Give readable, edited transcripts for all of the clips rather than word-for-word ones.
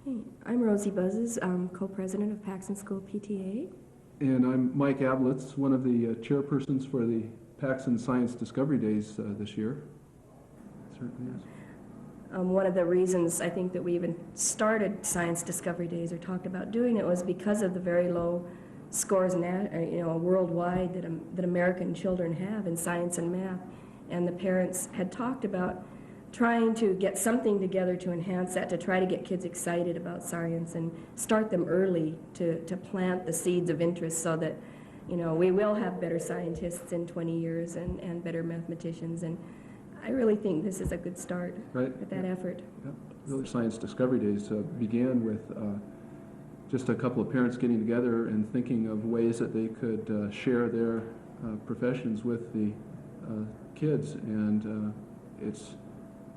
Hey, I'm Rosie Buzzes, co-president of Paxson School PTA. And I'm Mike Ablitz, one of the chairpersons for the Paxson Science Discovery Days this year. Certainly is. One of the reasons I think that we even started Science Discovery Days or talked about doing it was because of the very low scores worldwide that American children have in science and math. And the parents had talked about trying to get something together to enhance that, to try to get kids excited about science and start them early to plant the seeds of interest so that, we will have better scientists in 20 years and better mathematicians. And I really think this is a good start with that effort. Yeah. Really, Science Discovery Days began with just a couple of parents getting together and thinking of ways that they could share their professions with the kids. And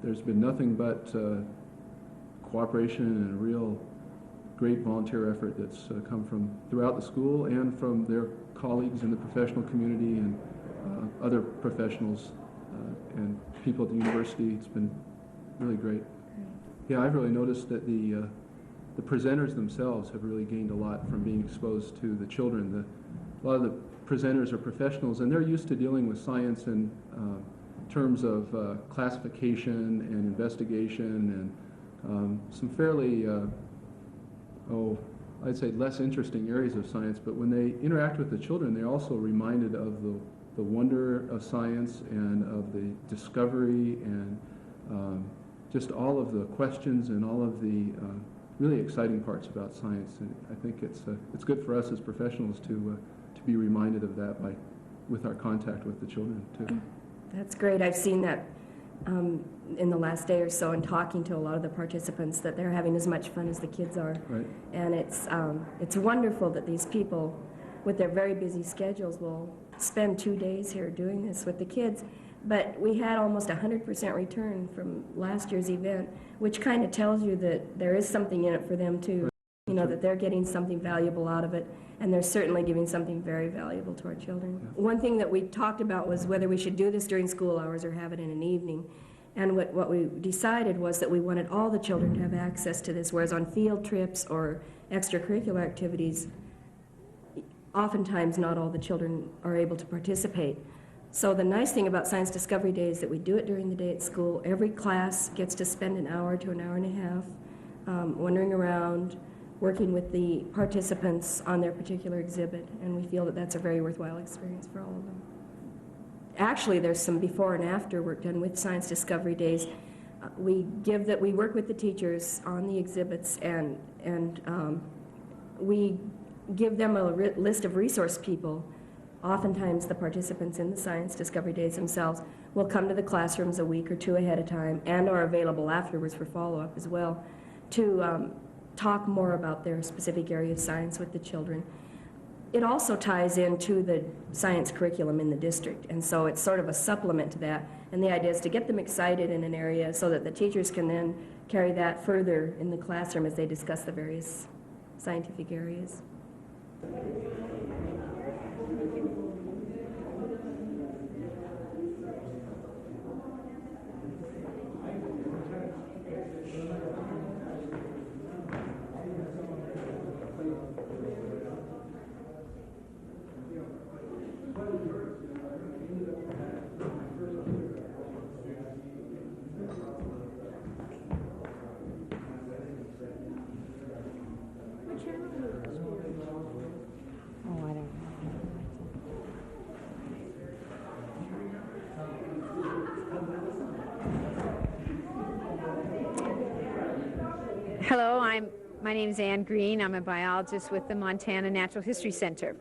there's been nothing but cooperation and a real great volunteer effort that's come from throughout the school and from their colleagues in the professional community and other professionals and people at the university. It's been really great. Yeah, I've really noticed that the presenters themselves have really gained a lot from being exposed to the children. A lot of the presenters are professionals, and they're used to dealing with science in terms of classification and investigation and some fairly, I'd say less interesting areas of science. But when they interact with the children, they're also reminded of the wonder of science and of the discovery and just all of the questions and all of the really exciting parts about science. And I think it's good for us as professionals to be reminded of that with our contact with the children too. That's great. I've seen that in the last day or so in talking to a lot of the participants, that they're having as much fun as the kids are. Right. And it's wonderful that these people, with their very busy schedules, will spend 2 days here doing this with the kids. But we had almost 100% return from last year's event, which kind of tells you that there is something in it for them too. Right. That they're getting something valuable out of it, and they're certainly giving something very valuable to our children. Yeah. One thing that we talked about was whether we should do this during school hours or have it in an evening. And what we decided was that we wanted all the children to have access to this, whereas on field trips or extracurricular activities, oftentimes not all the children are able to participate. So the nice thing about Science Discovery Day is that we do it during the day at school. Every class gets to spend an hour to an hour and a half wandering around, working with the participants on their particular exhibit, and we feel that that's a very worthwhile experience for all of them. Actually, there's some before and after work done with Science Discovery Days. We work with the teachers on the exhibits, and we give them a list of resource people. Oftentimes the participants in the Science Discovery Days themselves will come to the classrooms a week or two ahead of time and are available afterwards for follow-up as well to talk more about their specific area of science with the children. It also ties into the science curriculum in the district, and so it's sort of a supplement to that. And the idea is to get them excited in an area so that the teachers can then carry that further in the classroom as they discuss the various scientific areas. Hello, my name is Ann Green. I'm a biologist with the Montana Natural History Center.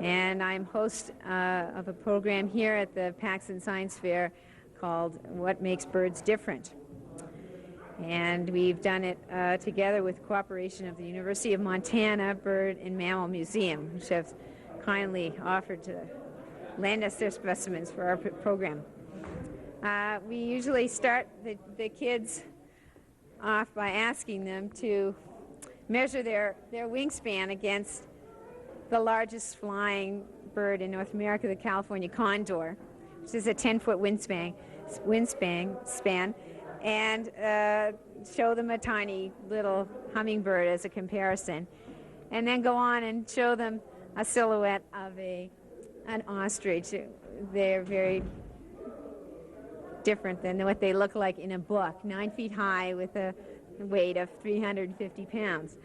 And I'm host of a program here at the Paxson Science Fair called What Makes Birds Different. And we've done it together with cooperation of the University of Montana Bird and Mammal Museum, which have kindly offered to lend us their specimens for our program. We usually start the kids off by asking them to measure their wingspan against the largest flying bird in North America, the California condor, which is a 10-foot wingspan. And show them a tiny little hummingbird as a comparison, and then go on and show them a silhouette of an ostrich. They're very different than what they look like in a book, 9 feet high with a weight of 350 pounds.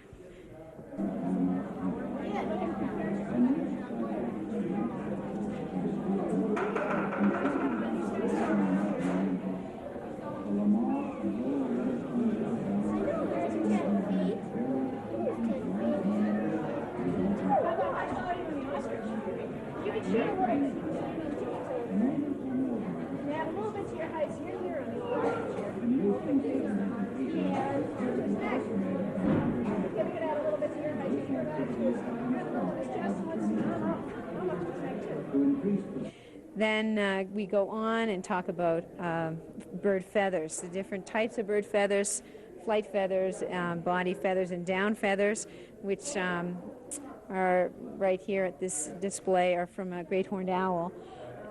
Then we go on and talk about bird feathers, the different types of bird feathers, flight feathers, body feathers, and down feathers, which are right here at this display, are from a great horned owl.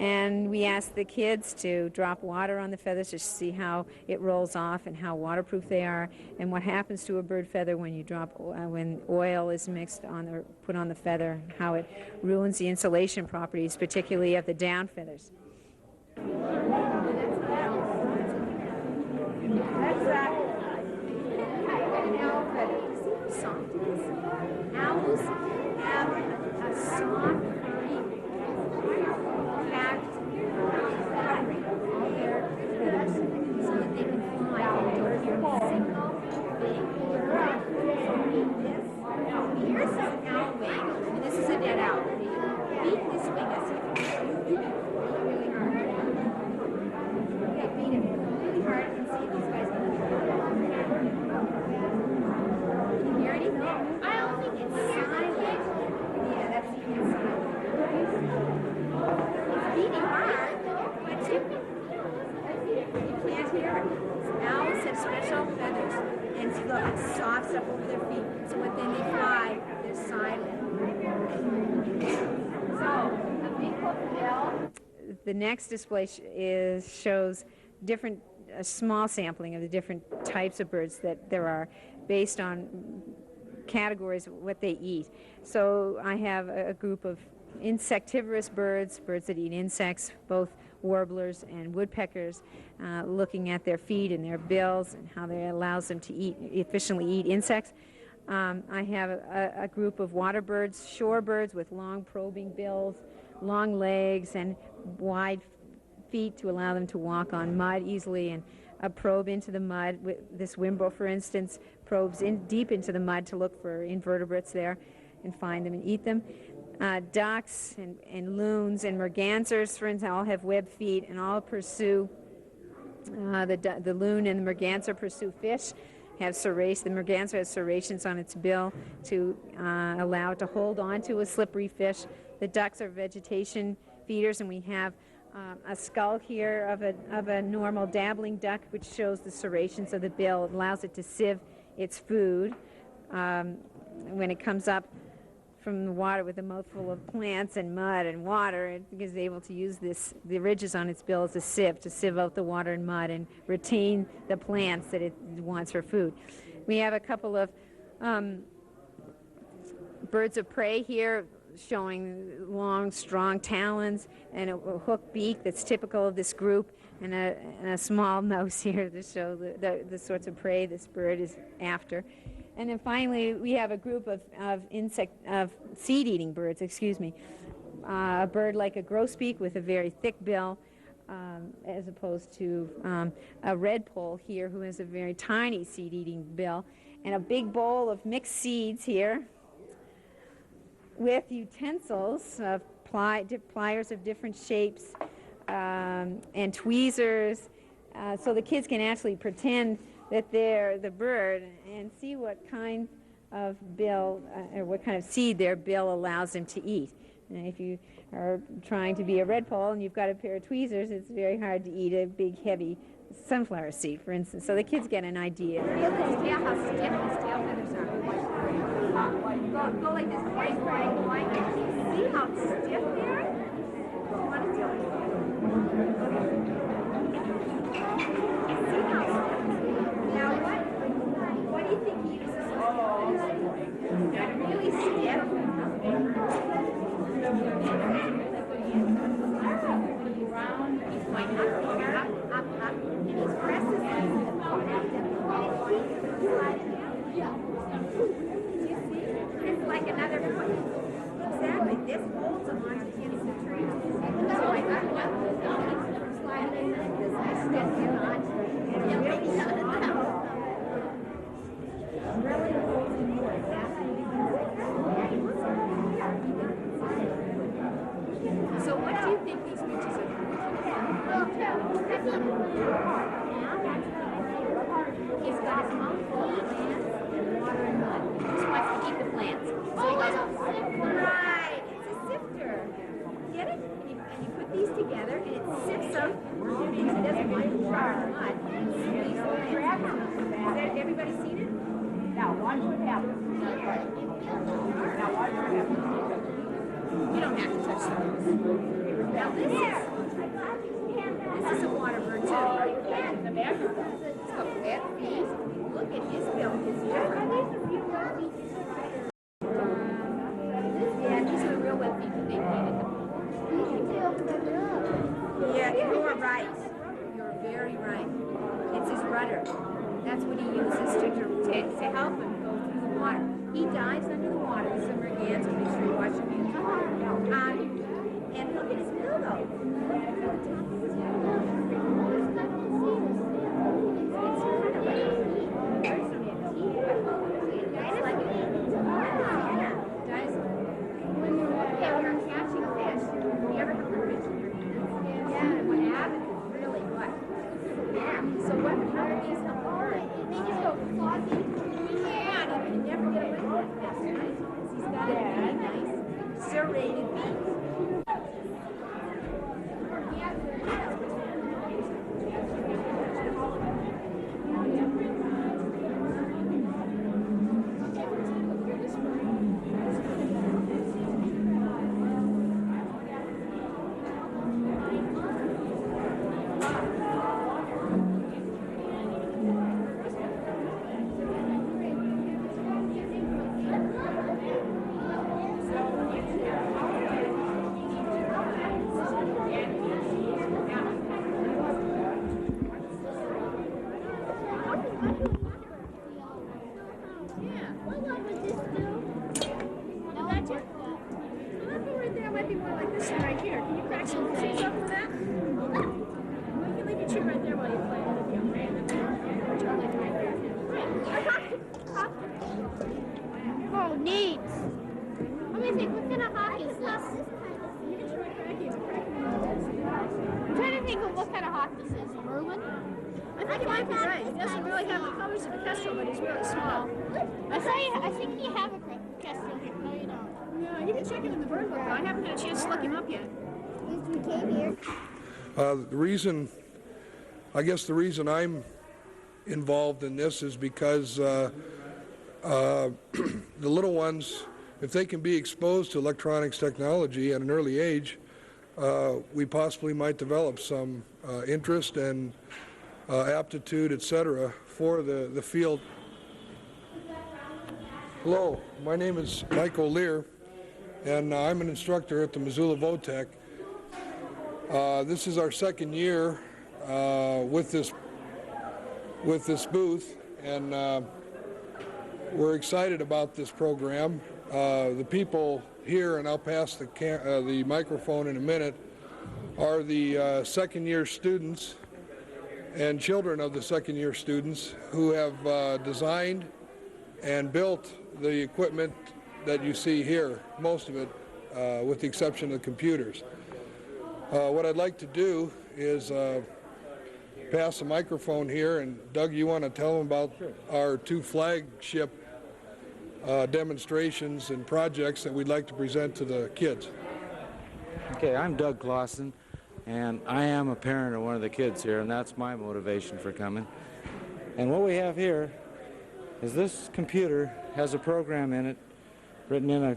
And we ask the kids to drop water on the feathers to see how it rolls off and how waterproof they are, and what happens to a bird feather when you drop when oil is mixed on or put on the feather, how it ruins the insulation properties, particularly of the down feathers. Owls have a soft, packed covering all their feathers so that they can fly outdoors. Single, big bird. Here's an owl wing, and this is a dead owl. Beat this wing as if you really hard. Yeah, beat it really hard and see if these guys can hear anything? I don't think it's silent. Yeah, that's the inside. It's beating hard, but you can't hear it. Owls have special feathers, and look, it's soft stuff over their feet. So when they fly, they're silent. So, a big hook bill. The next display shows different, a small sampling of the different types of birds that there are based on categories of what they eat. So I have a group of insectivorous birds, birds that eat insects, both warblers and woodpeckers, looking at their feet and their bills and how that allows them to efficiently eat insects. I have a group of water birds, shorebirds with long probing bills, long legs, and wide feet to allow them to walk on mud easily, and a probe into the mud. This wimble, for instance, probes deep into the mud to look for invertebrates there and find them and eat them. Ducks and loons and mergansers, for instance, all have webbed feet and all pursue, the loon and the merganser pursue fish, have serrations. The merganser has serrations on its bill to allow it to hold on to a slippery fish. The ducks are vegetation feeders, and we have a skull here of a normal dabbling duck, which shows the serrations of the bill. It allows it to sieve its food when it comes up from the water with a mouthful of plants and mud and water. It is able to use the ridges on its bill as a sieve to sieve out the water and mud and retain the plants that it wants for food. We have a couple of birds of prey here, showing long, strong talons and a hooked beak that's typical of this group, and a small nose here to show the sorts of prey this bird is after. And then finally, we have a group of seed-eating birds, a bird like a grosbeak with a very thick bill, as opposed to a redpoll here who has a very tiny seed-eating bill, and a big bowl of mixed seeds here, with utensils of pliers of different shapes and tweezers, so the kids can actually pretend that they're the bird and see what kind of bill or what kind of seed their bill allows them to eat. And if you are trying to be a redpoll and you've got a pair of tweezers, it's very hard to eat a big, heavy sunflower seed, for instance. So the kids get an idea. Feel how stiff his tail feathers are. Go like this, boing, boing, boing. See how stiff they are? You want to do it? See how stiff? Now what? holds them onto the ends of the tree. So I got one, slide it in, I step him on, and really shut it down. So what do you think these witches are doing? He's got his mouth full of plants and water and mud. He just wants to eat the plants. So he goes, right, it's a sifter. Get it? And you put these together and it sifts them because he doesn't want to water and mud. Has everybody seen it? Now watch what happens. Now watch what happens. You don't have to touch those. Now this is a water bird too. The magic. It's got wet feet. Look at his bill. His yeah, these are the real wet feet that they painted them. Yeah, you are right. You're very right. It's his rudder. That's what he uses to help him go through the water. He dives under the water with submerged, so make sure you wash your hands. And look at his bill though. Look at the top of his serrated beak. Oh, neat. Let me think, what kind of hawk is this? I'm trying to think of what kind of hawk this is. Merlin? I think you might be right. He doesn't really have the colors of a kestrel, but he's really small. I think you have a kestrel here. No, you don't. Yeah, you can check it in the bird book. I haven't had a chance to look him up yet. We came here. I guess the reason I'm involved in this is because the little ones, if they can be exposed to electronics technology at an early age, we possibly might develop some interest and aptitude, etc., for the field. Hello, my name is Michael Lear, and I'm an instructor at the Missoula Votech. This is our second year with this booth, and we're excited about this program. The people here, and I'll pass the microphone in a minute, are the second-year students and children of the second-year students who have designed and built the equipment that you see here, most of it, with the exception of the computers. What I'd like to do is pass the microphone here, and Doug, you want to tell them about our two flagship demonstrations and projects that we'd like to present to the kids. Okay, I'm Doug Clausen, and I am a parent of one of the kids here, and that's my motivation for coming. And what we have here is this computer has a program in it written in a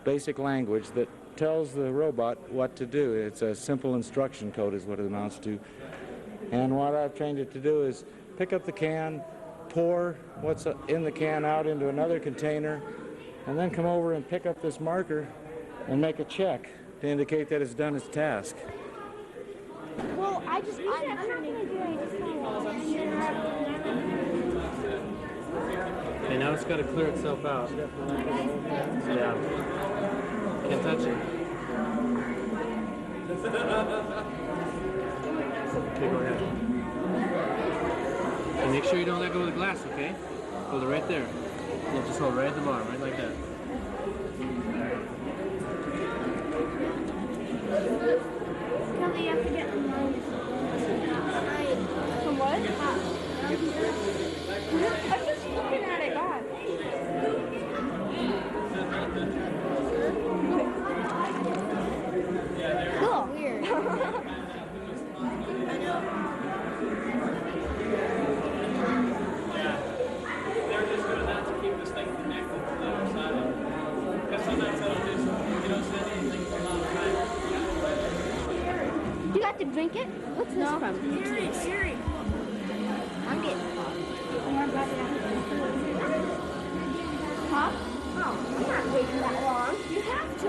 basic language that tells the robot what to do. It's a simple instruction code is what it amounts to. And what I've trained it to do is pick up the can, pour what's in the can out into another container, and then come over and pick up this marker and make a check to indicate that it's done its task. Well, I'm not going to do it. Okay, now it's got to clear itself out. Yeah. Can't touch it. Okay, go ahead. And make sure you don't let go of the glass, okay? Hold it right there. Yeah, just hold it right at the bottom, right like that. Kelly, you have to get from what? I'm just looking at it, God. Cool. Weird. You got to drink it? What's this from? Siri. I'm getting. Huh? Oh, I'm not waiting that long. You have to.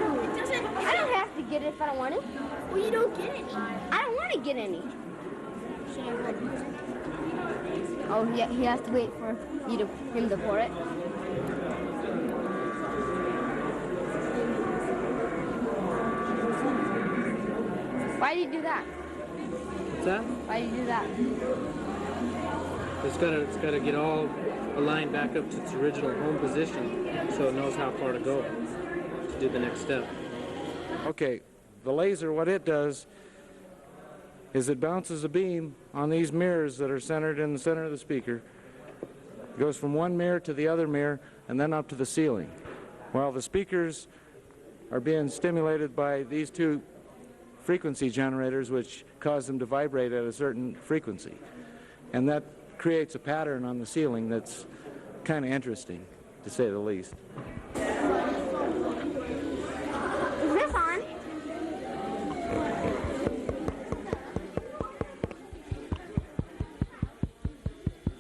I don't have to get it if I don't want it. Well, you don't get any. I don't want to get any. Oh, yeah, he has to wait for him to pour it. Why do you do that? What's that? Why do you do that? It's gotta get all aligned back up to its original home position so it knows how far to go to do the next step. Okay, the laser, what it does is it bounces a beam on these mirrors that are centered in the center of the speaker. It goes from one mirror to the other mirror and then up to the ceiling. While the speakers are being stimulated by these two frequency generators which cause them to vibrate at a certain frequency. And that creates a pattern on the ceiling that's kind of interesting, to say the least. Is this on? Is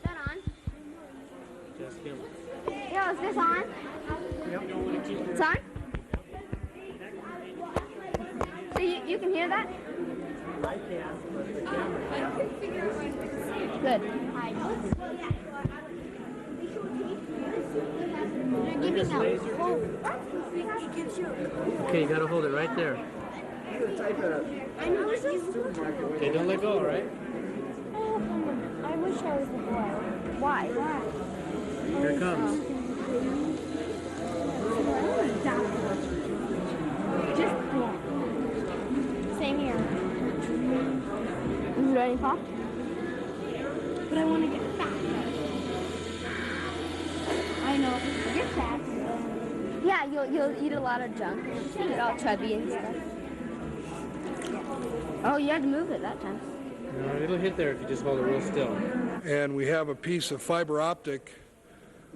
that on? Just him. Yo, is this on? It's on? So you can hear that? I can, but the camera. Good. This laser. Okay, you gotta hold it right there. I know this is. Okay, don't let go, all right? I wish I was a boy. Why? Here it comes. Same here. Is it ready to pop? But I want to get fat. I know. Get fat. Yeah, you'll eat a lot of junk. Get all chubby and stuff. Oh, you had to move it that time. No, it'll hit there if you just hold it real still. And we have a piece of fiber optic.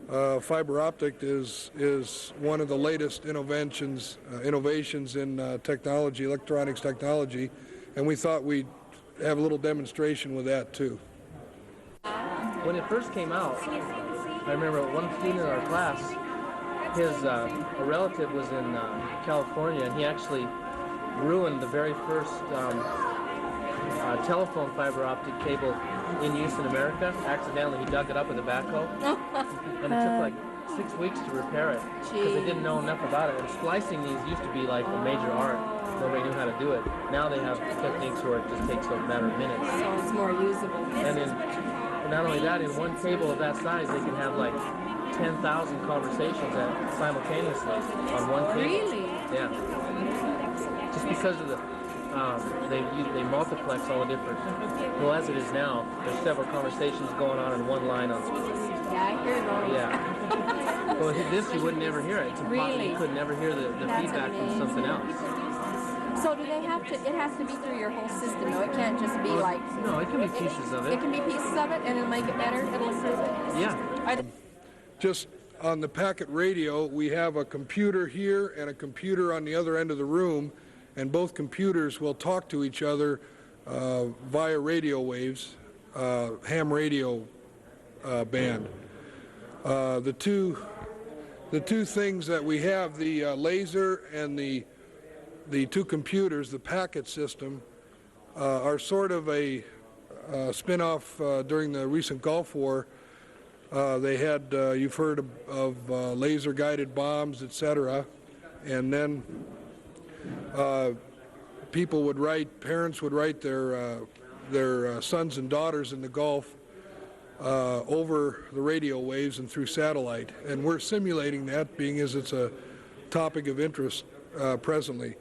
Fiber optic is one of the latest innovations in technology, electronics technology, and we thought we'd have a little demonstration with that too. When it first came out, I remember one student in our class, his a relative was in California, and he actually ruined the very first telephone fiber optic cable in use in America. Accidentally, he dug it up with a backhoe, and it took like 6 weeks to repair it because they didn't know enough about it. And splicing these used to be like a major art. Nobody knew how to do it. Now they have techniques where it just takes a matter of minutes. So it's more usable. And not only that, in one cable of that size, they can have like 10,000 conversations simultaneously on one cable. Really? Yeah. Just because of the they multiplex all the different. Well, as it is now, there's several conversations going on in one line on speaker. Yeah, I hear those. Yeah. Well, this you wouldn't ever hear it. It's impossible. Really? You could never hear the feedback from something else. So do they have to, it has to be through your whole system, though? It can't just be like... No, it can be pieces of it. It can be pieces of it, and it'll make it better? It'll improve it? Yeah. Just on the packet radio, we have a computer here and a computer on the other end of the room, and both computers will talk to each other via radio waves, ham radio band. The two things that we have, the laser and the two computers, the packet system, are sort of a spin-off during the recent Gulf War. They had, you've heard of laser-guided bombs, etc., and then People would write, parents would write their sons and daughters in the Gulf over the radio waves and through satellite. And we're simulating that, being as it's a topic of interest presently.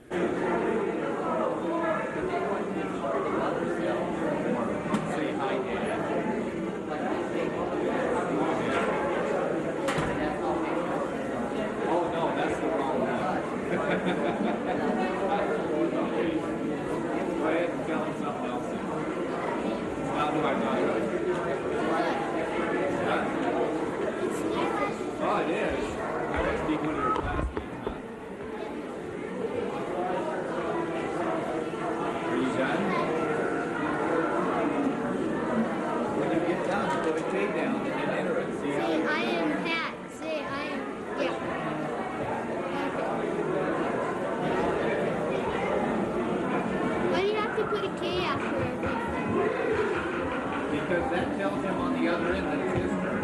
Because that tells him on the other end that it's his turn.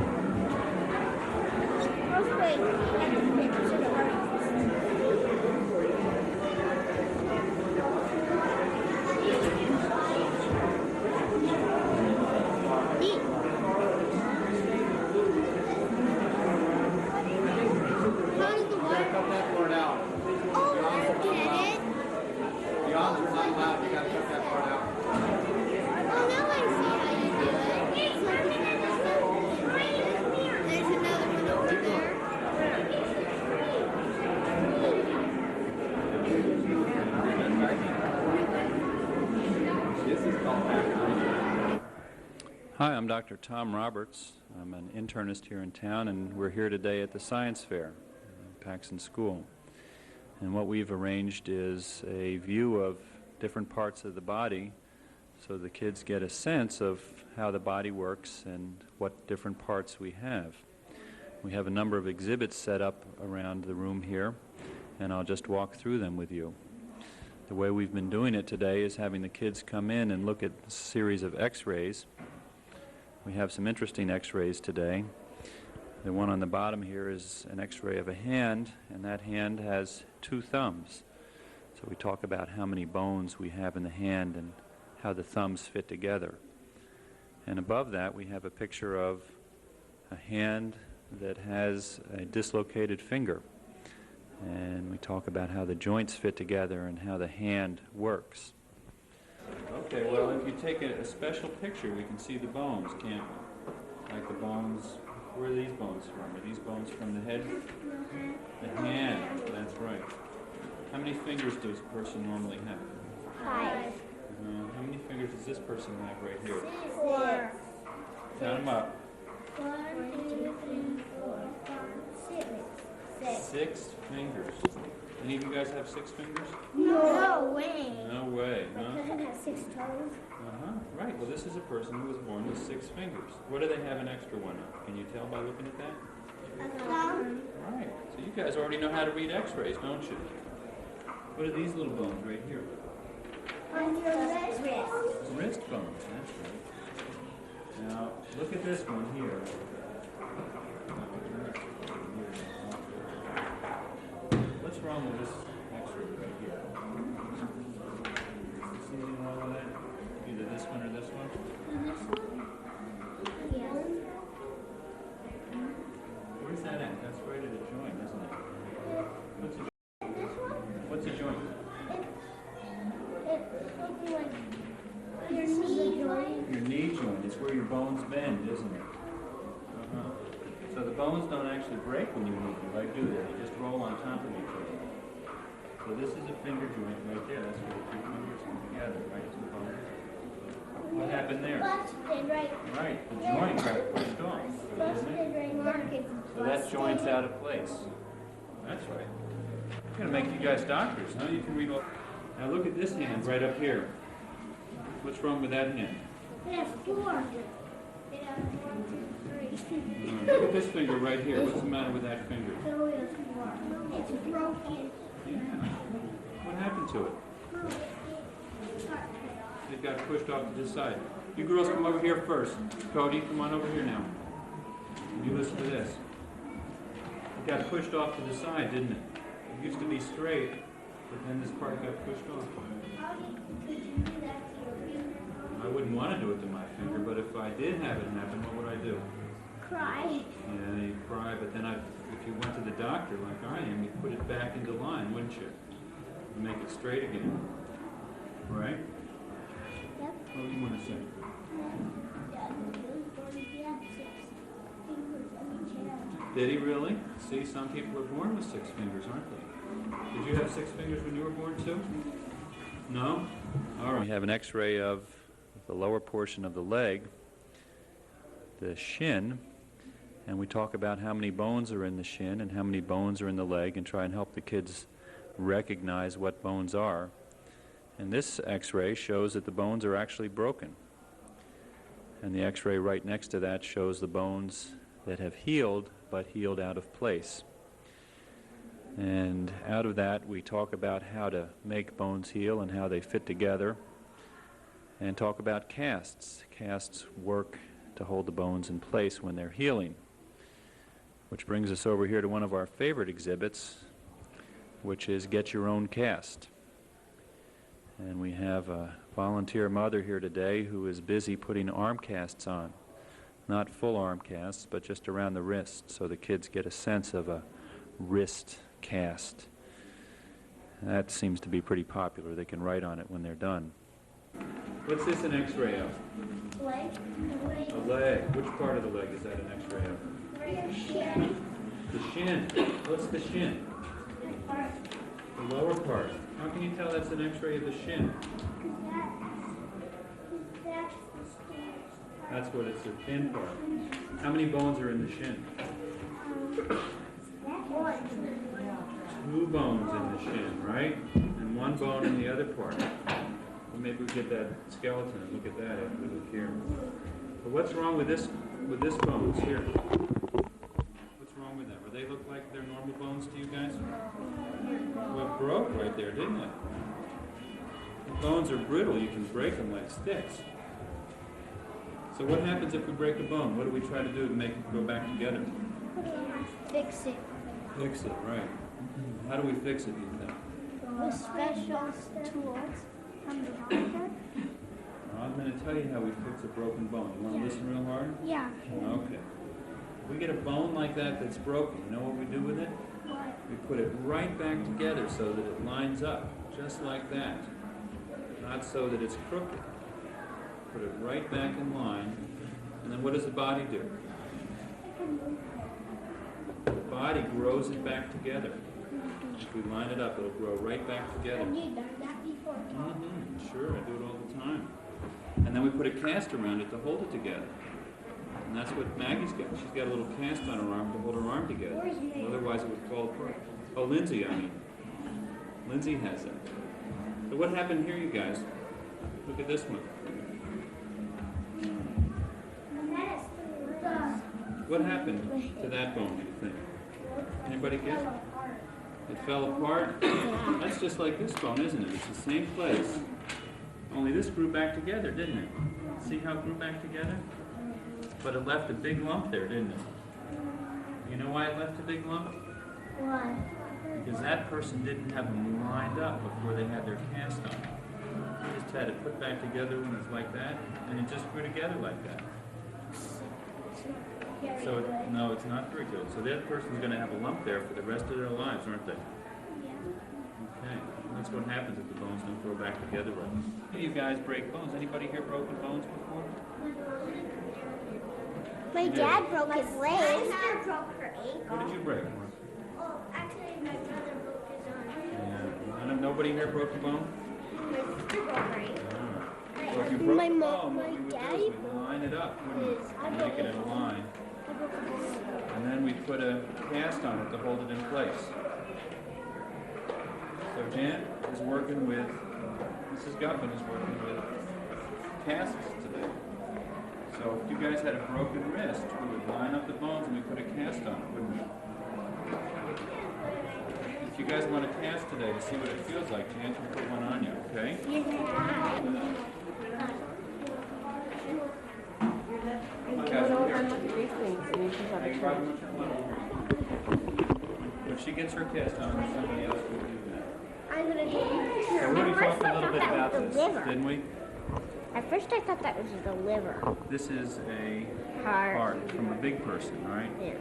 Cut that part out. The arms are not loud. You gotta cut that part out. Oh, now I see how you do it. There's another one over there. This is called Paxson. Hi, I'm Dr. Tom Roberts. I'm an internist here in town, and we're here today at the Science Fair at Paxson School. And what we've arranged is a view of different parts of the body so the kids get a sense of how the body works and what different parts we have. We have a number of exhibits set up around the room here, and I'll just walk through them with you. The way we've been doing it today is having the kids come in and look at a series of x-rays. We have some interesting x-rays today. The one on the bottom here is an x-ray of a hand, and that hand has 2 thumbs. So we talk about how many bones we have in the hand and how the thumbs fit together. And above that we have a picture of a hand that has a dislocated finger. And we talk about how the joints fit together and how the hand works. Okay, well, if you take a special picture, we can see the bones, can't we? Like the bones, where are these bones from? Are these bones from the head? The hand, that's right. How many fingers does a person normally have? 5. How many fingers does this person have right here? 4. Count them up. 1, 2, 3, 4, 5, 6. 6 fingers. Any of you guys have 6 fingers? No way. No way, huh? My cousin has 6 toes. Right, well this is a person who was born with 6 fingers. What do they have an extra one of? Can you tell by looking at that? A thumb. Right, so you guys already know how to read x-rays, don't you? What are these little bones right here? On your wrist. Wrist bones, that's right. Now, look at this one here. What's wrong with this x-ray right here? See anything wrong with that? Either this one or this one? Yes. Where's that at? That's right at a joint, isn't it? What's a joint? Your knee joint. Your knee joint is where your bones bend, isn't it? So the bones don't actually break when you move them, right, do they? They just roll on top of each other. So this is a finger joint right there. That's where the 2 fingers come together, right? 2 bones. What happened there? Busted right. Right, the joint got pushed off. Busted right market. So that joint's out of place. That's right. I'm going to make you guys doctors. Now you can read all. Now look at this hand right up here. What's wrong with that hand? It has 4. It has 1, 2, 3. Look at this finger right here. What's the matter with that finger? So it has 4. It's broken. Yeah. What happened to it? It got pushed off to the side. You girls come over here first. Cody, come on over here now. You listen to this. It got pushed off to the side, didn't it? It used to be straight, But then this part got pushed off. Could you do that to your finger? I wouldn't want to do it to my finger, but if I did have it happen, what would I do? Cry. Yeah, you'd cry, but then if you went to the doctor like I am, you'd put it back into line, wouldn't you? And make it straight again. Right? Yep. What do you want to say? Did he really? See, some people are born with 6 fingers, aren't they? Did you have 6 fingers when you were born too? No? All right. We have an x-ray of the lower portion of the leg, the shin, and we talk about how many bones are in the shin and how many bones are in the leg and try and help the kids recognize what bones are. And this x-ray shows that the bones are actually broken. And the x-ray right next to that shows the bones that have healed, but healed out of place. And out of that, we talk about how to make bones heal and how they fit together, and talk about casts. Casts work to hold the bones in place when they're healing. Which brings us over here to one of our favorite exhibits, which is Get Your Own Cast. And we have a volunteer mother here today who is busy putting arm casts on. Not full arm casts, but just around the wrist, so the kids get a sense of a wrist cast. And that seems to be pretty popular. They can write on it when they're done. What's this an x-ray of? Leg. A leg. Which part of the leg is that an x-ray of? Shin. The shin. What's the shin? The lower part. How can you tell that's an x-ray of the shin? That's what it's, a thin part. How many bones are in the shin? 2 bones in the shin, right? And 1 bone in the other part. Well, maybe we get that skeleton and look at that after we look here. But what's wrong with this bones here? What's wrong with them? Or they look like they're normal bones to you guys? Well, it broke right there, didn't it? The bones are brittle. You can break them like sticks. So what happens if we break a bone? What do we try to do to make it go back together? Fix it. Fix it, right. How do we fix it, you think? With special tools from the doctor. I'm going to tell you how we fix a broken bone. You want to listen real hard? Yeah. Okay. We get a bone like that that's broken. You know what we do with it? What? We put it right back together so that it lines up, just like that. Not so that it's crooked. Put it right back in line. And then what does the body do? The body grows it back together. If we line it up, it'll grow right back together. Have you done that before? Sure, I do it all the time. And then we put a cast around it to hold it together. And that's what Maggie's got. She's got a little cast on her arm to hold her arm together. Otherwise it would fall apart. Oh, Lindsay, I mean. Lindsay has that. So what happened here, you guys? Look at this one. What happened to that bone, do you think? Anybody guess? It fell apart? That's just like this bone, isn't it? It's the same place. Only this grew back together, didn't it? See how it grew back together? But it left a big lump there, didn't it? You know why it left a big lump? Why? Because that person didn't have them lined up before they had their cast on. They just had it put back together when it's like that, and it just grew together like that. So, no, it's not very good. So that person's going to have a lump there for the rest of their lives, aren't they? Okay. That's what happens if the bones don't grow back together right. How do you guys break bones? Anybody here broken bones before? My dad broke his leg. My sister broke her ankle. What did you break? Oh, actually, my brother broke his arm. Yeah. Nobody here broke a bone? My sister broke her ankle. So if you broke My a mom, bone, what we would do is we'd line it up, wouldn't we? And make it in a line. And then we put a cast on it to hold it in place. So Jan is working with, Mrs. Guffin is working with casts today. So if you guys had a broken wrist, we would line up the bones and we put a cast on it, wouldn't we? If you guys want a cast today to see what it feels like, Jan can put one on you, okay? When she gets her cast on, somebody else will do that. I I'm gonna do Yeah, we already talked a little bit about this, didn't we? At first I thought that was the liver. This is a Heart. heart from a big person, right? Yeah.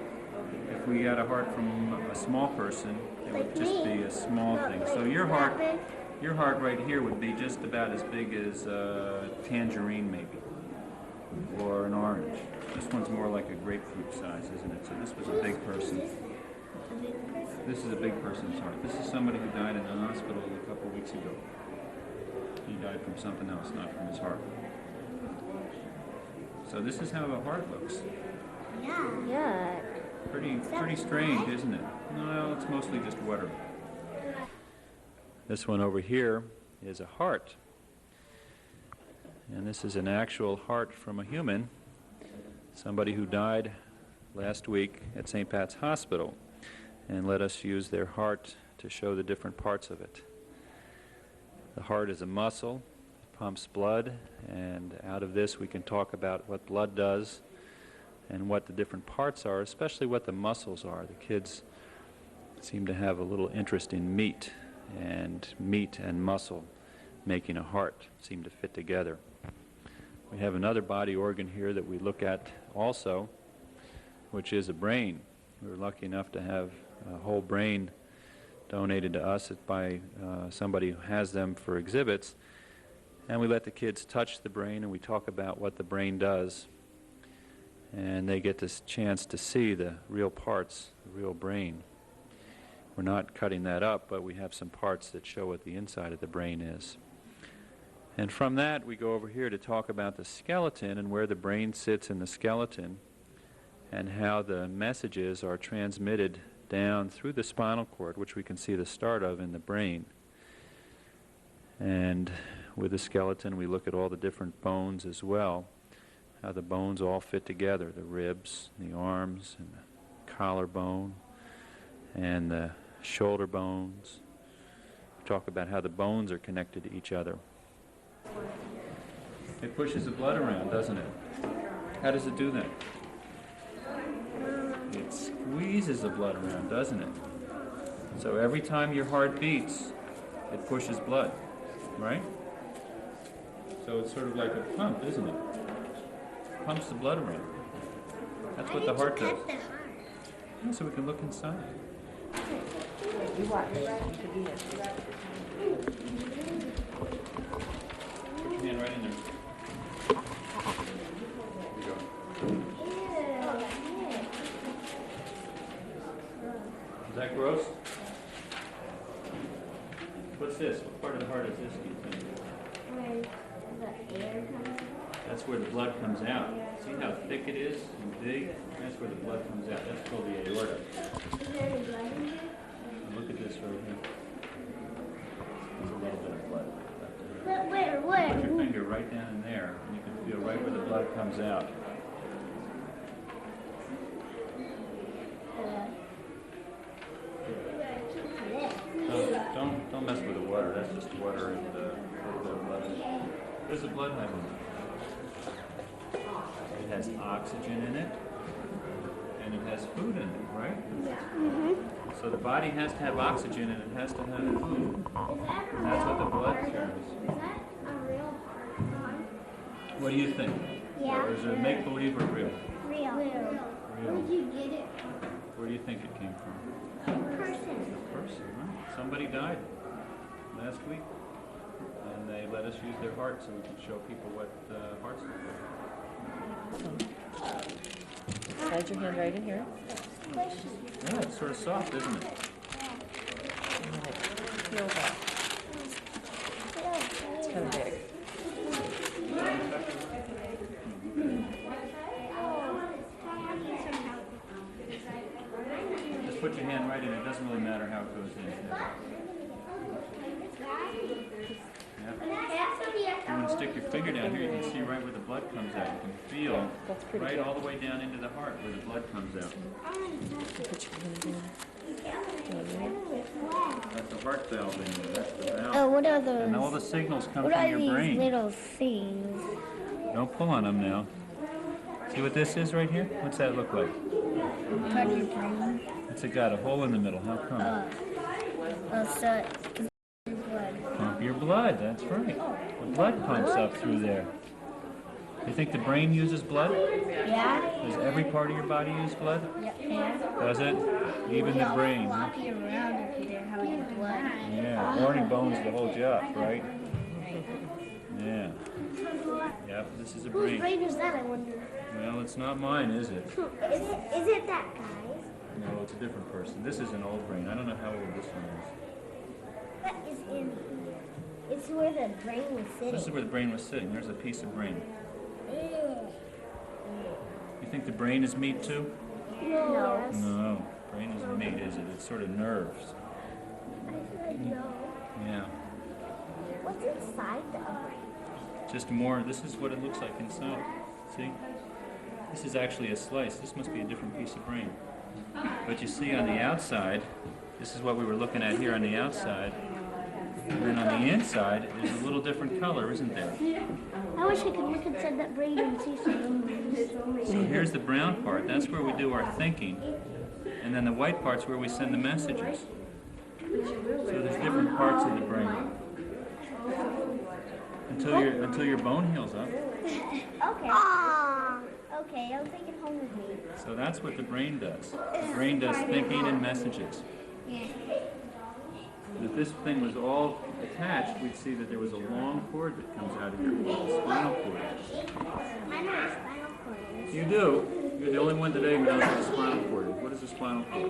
If we got a heart from a small person, it would Like just me. be a small Not thing. like So your that big. heart right here would be just about as big as a tangerine maybe, or an orange. This one's more like a grapefruit size, isn't it? So this was a big person. This is a big person's heart. This is somebody who died in the hospital a couple weeks ago. He died from something else, not from his heart. So this is how a heart looks. Yeah. Pretty strange, isn't it? No, it's mostly just water. This one over here is a heart. And this is an actual heart from a human, somebody who died last week at St. Pat's Hospital, and let us use their heart to show the different parts of it. The heart is a muscle, it pumps blood, and out of this we can talk about what blood does and what the different parts are, especially what the muscles are. The kids seem to have a little interest in meat and muscle making a heart seem to fit together. We have another body organ here that we look at also, which is a brain. We were lucky enough to have a whole brain donated to us by somebody who has them for exhibits, and we let the kids touch the brain and we talk about what the brain does, and they get this chance to see the real parts, the real brain. We're not cutting that up, but we have some parts that show what the inside of the brain is. And from that we go over here to talk about the skeleton and where the brain sits in the skeleton and how the messages are transmitted down through the spinal cord, which we can see the start of in the brain. And with the skeleton we look at all the different bones as well, how the bones all fit together, the ribs, the arms, and the collarbone, and the shoulder bones. We talk about how the bones are connected to each other. It pushes the blood around, doesn't it? How does it do that? It squeezes the blood around, doesn't it? So every time your heart beats, it pushes blood, right? So it's sort of like a pump, isn't it? Pumps the blood around. That's what the heart does. Yeah, so we can look inside. Put your hand right in there. Here we go. Is that gross? What's this? What part of the heart is this, do you think? Where the air comes. That's where the blood comes out. See how thick it is and big? That's where the blood comes out. That's called the aorta. Is there any blood in here? Look at this right here. There's a little bit of blood left in here. But where? Put your finger right down in there, and you can feel right where the blood comes out. Don't mess with the water. That's just water and a little bit of blood. There's a blood level. It has oxygen in it, and it has food in it, right? So the body has to have oxygen and it has to have food. That's what the blood carries. Is that a real heart? What do you think? Yeah. Or is it make-believe or real? Real. Where did you get it from? Where do you think it came from? A person. A person, right? Somebody died last week, and they let us use their heart so we can show people what hearts look like. Slide your hand right in here. Yeah, it's sort of soft, isn't it? Feel that. It's kind of big. Just put your hand right in. It doesn't really matter how it goes in. Yeah. You want to stick your finger down here, you can see right where the blood comes out. You can feel right all the way down into the heart where the blood comes out. Put your hand in. That's the heart valve in there. That's the valve. Oh, what are those? And all the signals come What from are your these brain. little things? Don't pull on them now. See what this is right here? What's that look like? Part of your brain. It's got a hole in the middle. How come? So blood, that's right. The blood pumps up through there. You think the brain uses blood? Yeah. Does every part of your body use blood? Yeah. Does it? Even the brain. Huh? Walking around if you didn't have any blood. Yeah, or any bones to hold you up, right? Yeah. Yep, this is a Whose brain. brain is that, I wonder? Well, it's not mine, is it? Is it that guy's? No, it's a different person. This is an old brain. I don't know how old this one is. What is in here? It's where the brain was sitting. This is where the brain was sitting. There's a piece of brain. You think the brain is meat too? No. No, brain isn't meat, is it? It's sort of nerves. I said no. Yeah. What's inside the brain? Just more, this is what it looks like inside. See? This is actually a slice. This must be a different piece of brain. But you see on the outside, this is what we were looking at here on the outside. And then on the inside, there's a little different color, isn't there? I wish I could look inside that brain and see some numbers. So here's the brown part. That's where we do our thinking. And then the white part's where we send the messages. So there's different parts of the brain. Until your bone heals up. Okay. Ah. Okay, I'll take it home with me. So that's what the brain does. The brain does thinking and messages. Yeah. If this thing was all attached, we'd see that there was a long cord that comes out of here called the spinal cord. I know what spinal cord is. You do. You're the only one today who knows what a spinal cord is. What is a spinal cord?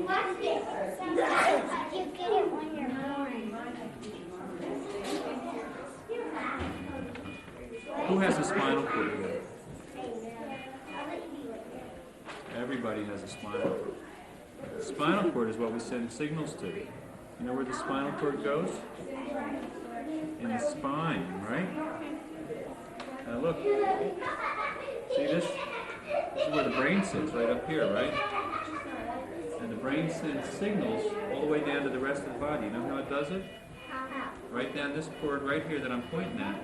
You get it when you're born. Who has a spinal cord here? Everybody has a spinal cord. The spinal cord is what we send signals to. You know where the spinal cord goes? In the spine, right? Now look. See this? This is where the brain sits, right up here, right? And the brain sends signals all the way down to the rest of the body. You know how it does it? Right down this cord right here that I'm pointing at.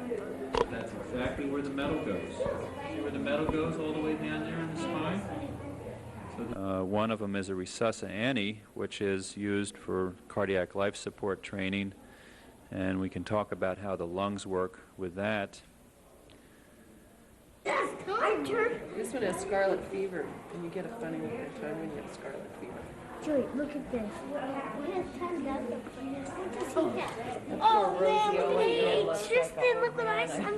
That's exactly where the metal goes. See where the metal goes all the way down there in the spine? One of them is a resusci-anni, which is used for cardiac life support training, and we can talk about how the lungs work with that. This one has scarlet fever, and you get a funny time when you have scarlet fever. Joey, look at this. That's Oh poor man, Rosie, look all at you know, me. looks Tristan, like look what I saw.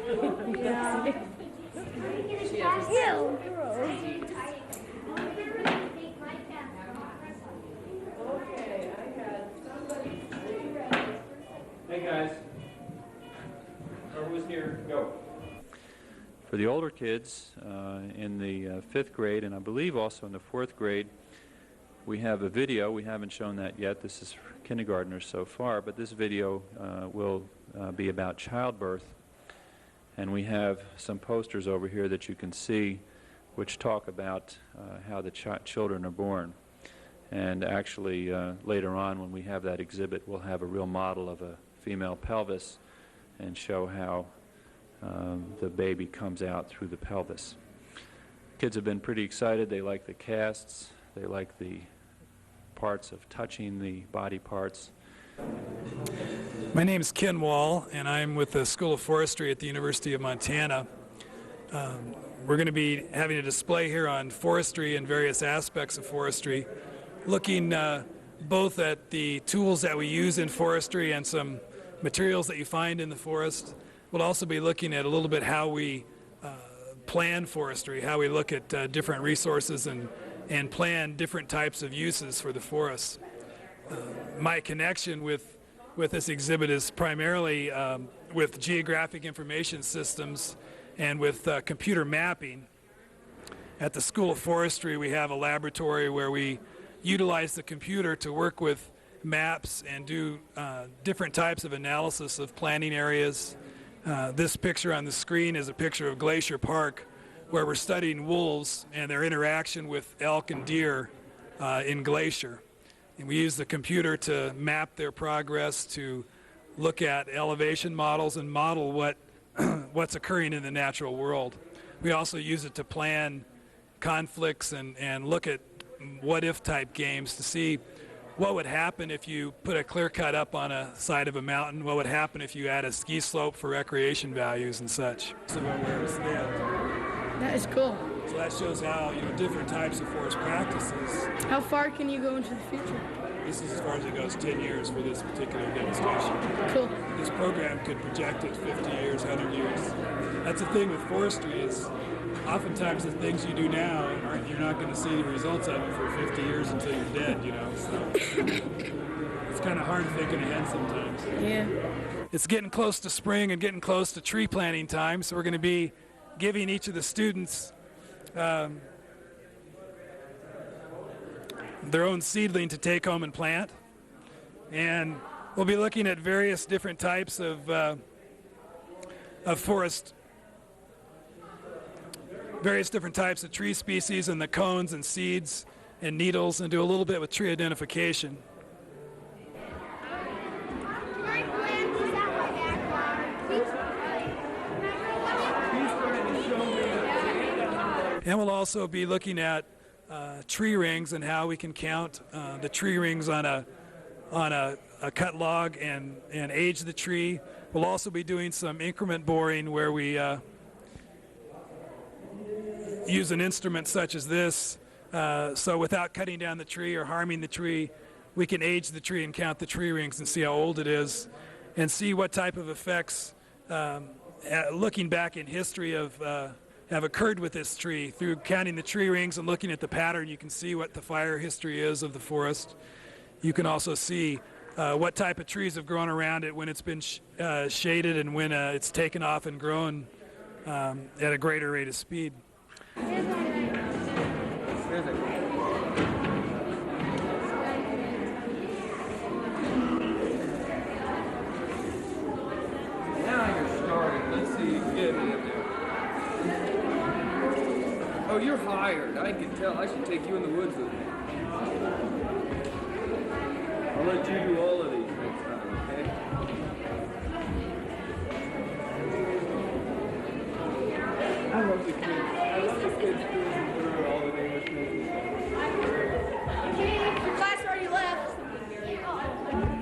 She has Ew, gross. Hey guys, who's here? Go. For the older kids in the 5th grade, and I believe also in the 4th grade, we have a video. We haven't shown that yet. This is for kindergartners so far, but this video will be about childbirth. And we have some posters over here that you can see which talk about how the children are born. And actually, later on when we have that exhibit, we'll have a real model of a female pelvis and show how the baby comes out through the pelvis. Kids have been pretty excited. They like the casts. They like the parts of touching the body parts. My name is Ken Wall, and I'm with the School of Forestry at the University of Montana. We're going to be having a display here on forestry and various aspects of forestry, looking both at the tools that we use in forestry and some materials that you find in the forest. We'll also be looking at a little bit how we plan forestry, how we look at different resources and plan different types of uses for the forests. My connection with this exhibit is primarily with geographic information systems and with computer mapping. At the School of Forestry, we have a laboratory where we utilize the computer to work with maps and do different types of analysis of planting areas. This picture on the screen is a picture of Glacier Park, where we're studying wolves and their interaction with elk and deer in Glacier. And we use the computer to map their progress, to look at elevation models and model what's occurring in the natural world. We also use it to plan conflicts and look at what-if type games to see what would happen if you put a clear cut up on a side of a mountain? What would happen if you add a ski slope for recreation values and such? So where we stand. That is cool. So that shows how, you know, different types of forest practices. How far can you go into the future? This is as far as it goes, 10 years for this particular demonstration. Cool. This program could project it 50 years, 100 years. That's the thing with forestry is oftentimes the things you do now, you're not going to see the results of it for 50 years until you're dead, you know. So it's kind of hard thinking ahead sometimes. Yeah. It's getting close to spring and getting close to tree planting time, so we're going to be giving each of the students their own seedling to take home and plant. And we'll be looking at various different types of forest, various different types of tree species and the cones and seeds and needles, and do a little bit with tree identification. And we'll also be looking at tree rings and how we can count the tree rings on a cut log and age the tree. We'll also be doing some increment boring where we use an instrument such as this, so without cutting down the tree or harming the tree, we can age the tree and count the tree rings and see how old it is and see what type of effects, looking back in history, have occurred with this tree. Through counting the tree rings and looking at the pattern, you can see what the fire history is of the forest. You can also see what type of trees have grown around it when it's been shaded and when it's taken off and grown at a greater rate of speed. Now you're starting. Let's see. Get me in there. Oh, you're hired. I can tell. I should take you in the woods with me. I'll let you do all of these next time, okay? I love the kids. I love the kids doing all the English movies. Your class already left.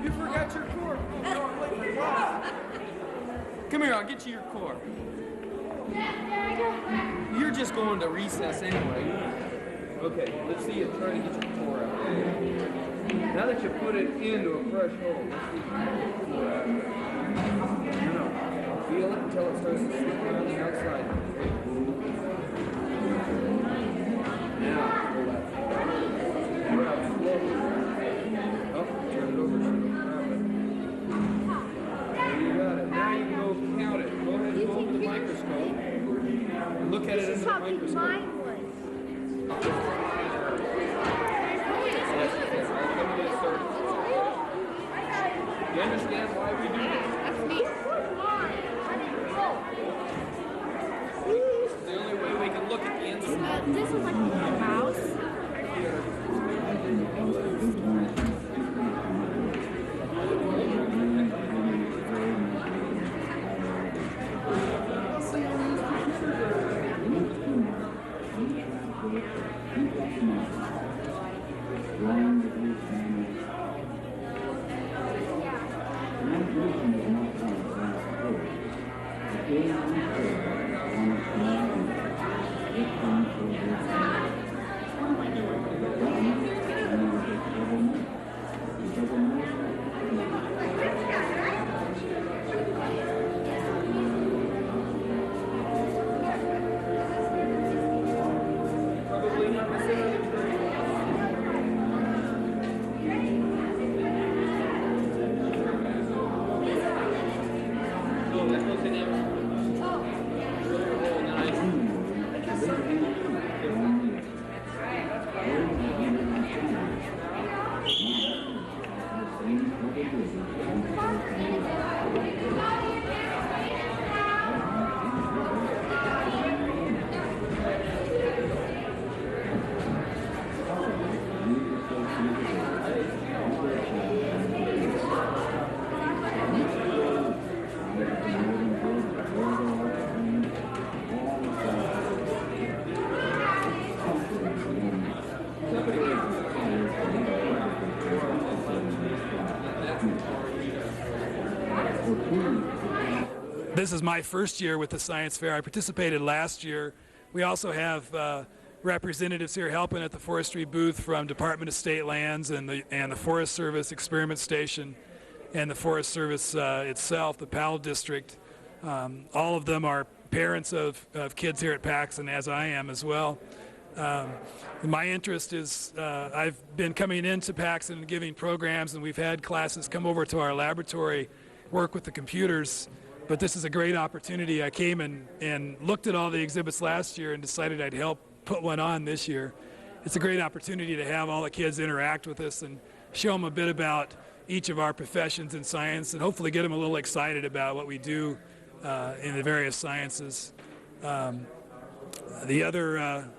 You forgot your core. Come here, I'll get you your core. You're just going to recess anyway. Okay, let's see you try to get your core out. Now that you put it into a fresh hole, let's see if you can get your core out. No. Feel it until it starts to slip around the outside. Now, pull that. Pull out slowly. Up, turn it over so you don't grab it. There you got it. Now you can go count it. Go ahead and go over the microscope. Look at it in the microscope. You understand why we do this? This is the only way we can look at the inside. This is like a mouse. This is my first year with the science fair. I participated last year. We also have representatives here helping at the forestry booth from Department of State Lands and the Forest Service Experiment Station and the Forest Service itself, the PAL district. All of them are parents of kids here at Paxson, as I am as well. My interest is, I've been coming into Paxson and giving programs, and we've had classes come over to our laboratory, work with the computers, but this is a great opportunity. I came and looked at all the exhibits last year and decided I'd help put one on this year. It's a great opportunity to have all the kids interact with us and show them a bit about each of our professions in science and hopefully get them a little excited about what we do in the various sciences. The other,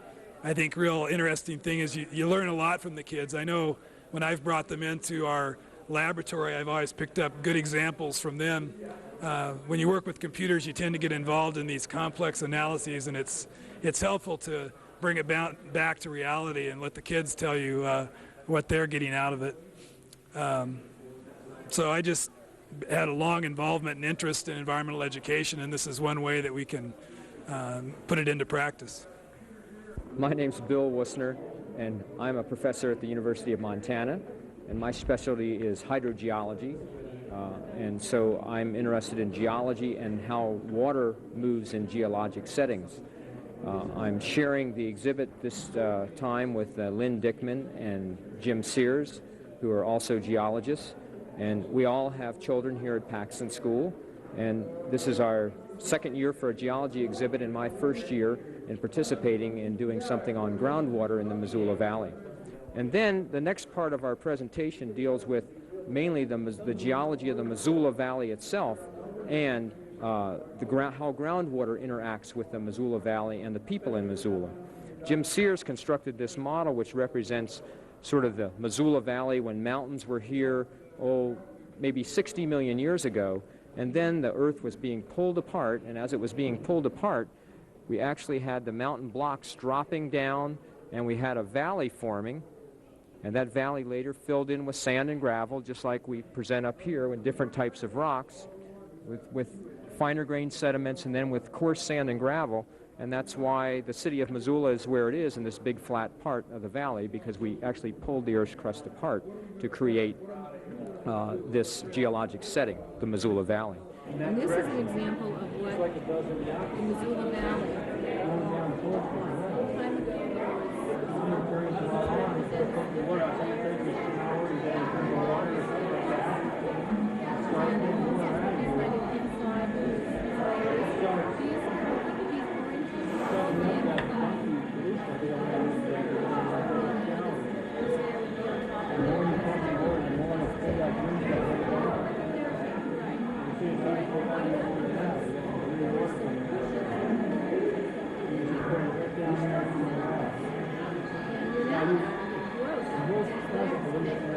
I think, real interesting thing is you learn a lot from the kids. I know when I've brought them into our laboratory, I've always picked up good examples from them. When you work with computers, you tend to get involved in these complex analyses, and it's helpful to bring it back to reality and let the kids tell you what they're getting out of it. So I just had a long involvement and interest in environmental education, and this is one way that we can put it into practice. My name's Bill Wussner, and I'm a professor at the University of Montana, and my specialty is hydrogeology. And so I'm interested in geology and how water moves in geologic settings. I'm sharing the exhibit this time with Lynn Dickman and Jim Sears, who are also geologists. And we all have children here at Paxson School. And this is our second year for a geology exhibit and my first year in participating in doing something on groundwater in the Missoula Valley. And then the next part of our presentation deals with mainly the geology of the Missoula Valley itself and how groundwater interacts with the Missoula Valley and the people in Missoula. Jim Sears constructed this model which represents sort of the Missoula Valley when mountains were here, maybe 60 million years ago, and then the earth was being pulled apart, and as it was being pulled apart, we actually had the mountain blocks dropping down, and we had a valley forming, and that valley later filled in with sand and gravel, just like we present up here with different types of rocks, with finer grained sediments, and then with coarse sand and gravel. And that's why the city of Missoula is where it is in this big flat part of the valley, because we actually pulled the Earth's crust apart to create this geologic setting, the Missoula Valley. And this is an example of what the Missoula Valley, a long time ago, Most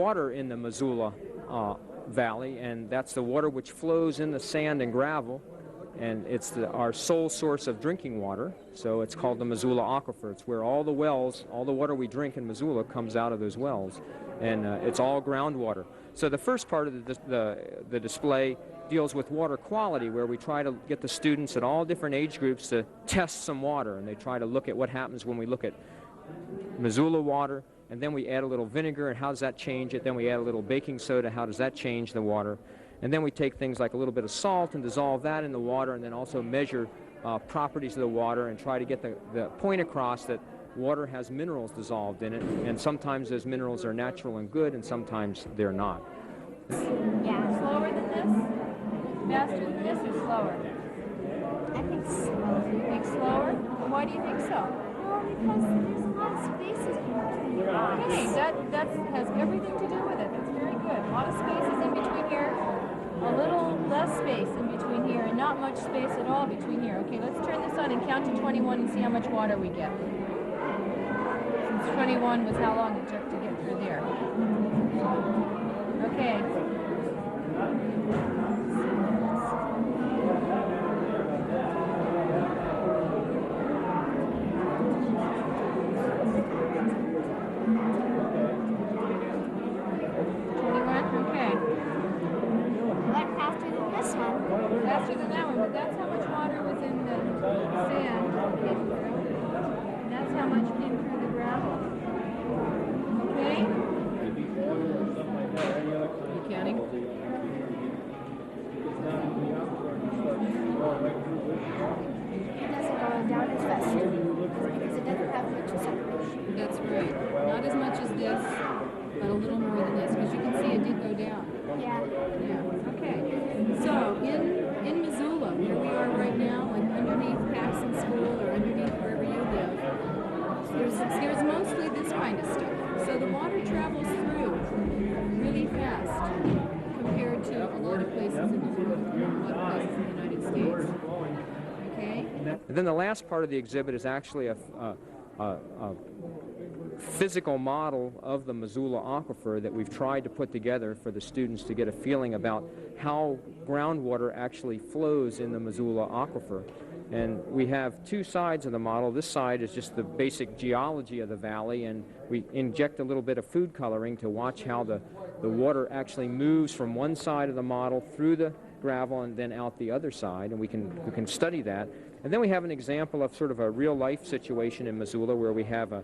water in the Missoula Valley, and that's the water which flows in the sand and gravel, and it's our sole source of drinking water, so it's called the Missoula Aquifer. It's where all the wells, all the water we drink in Missoula comes out of those wells, and it's all groundwater. So the first part of the display deals with water quality, where we try to get the students at all different age groups to test some water, and they try to look at what happens when we look at Missoula water, and then we add a little vinegar, and how does that change it? Then we add a little baking soda, how does that change the water? And then we take things like a little bit of salt and dissolve that in the water, and then also measure properties of the water and try to get the point across that water has minerals dissolved in it, and sometimes those minerals are natural and good, and sometimes they're not. Yeah. Slower than this? Faster than this or slower? I think slower. You think slower? Why do you think so? Well, because there's a lot of spaces between the rocks. Okay, that has everything to do with it. That's very good. A lot of spaces in between here, a little less space in between here, and not much space at all between here. Okay, let's turn this on and count to 21 and see how much water we get. Since 21 was how long it took to get through there. Okay. Faster than that one, but that's how much water was in the sand. And that's how much came through the gravel. Okay? You counting? It doesn't go down as fast because it doesn't have much separation. That's right. Not as much as this, but a little more than this, because you can see it did go down. Yeah. Yeah. Okay. So in Missoula, where we are right now, like underneath Paxson School or underneath wherever you live, there's mostly this kind of stuff. So the water travels through really fast compared to a lot of places in the world, a lot of places in the United States. Okay? And then the last part of the exhibit is actually a physical model of the Missoula Aquifer that we've tried to put together for the students to get a feeling about how groundwater actually flows in the Missoula Aquifer. And we have two sides of the model. This side is just the basic geology of the valley, and we inject a little bit of food coloring to watch how the water actually moves from one side of the model through the gravel and then out the other side, and we can study that. And then we have an example of sort of a real-life situation in Missoula where we have a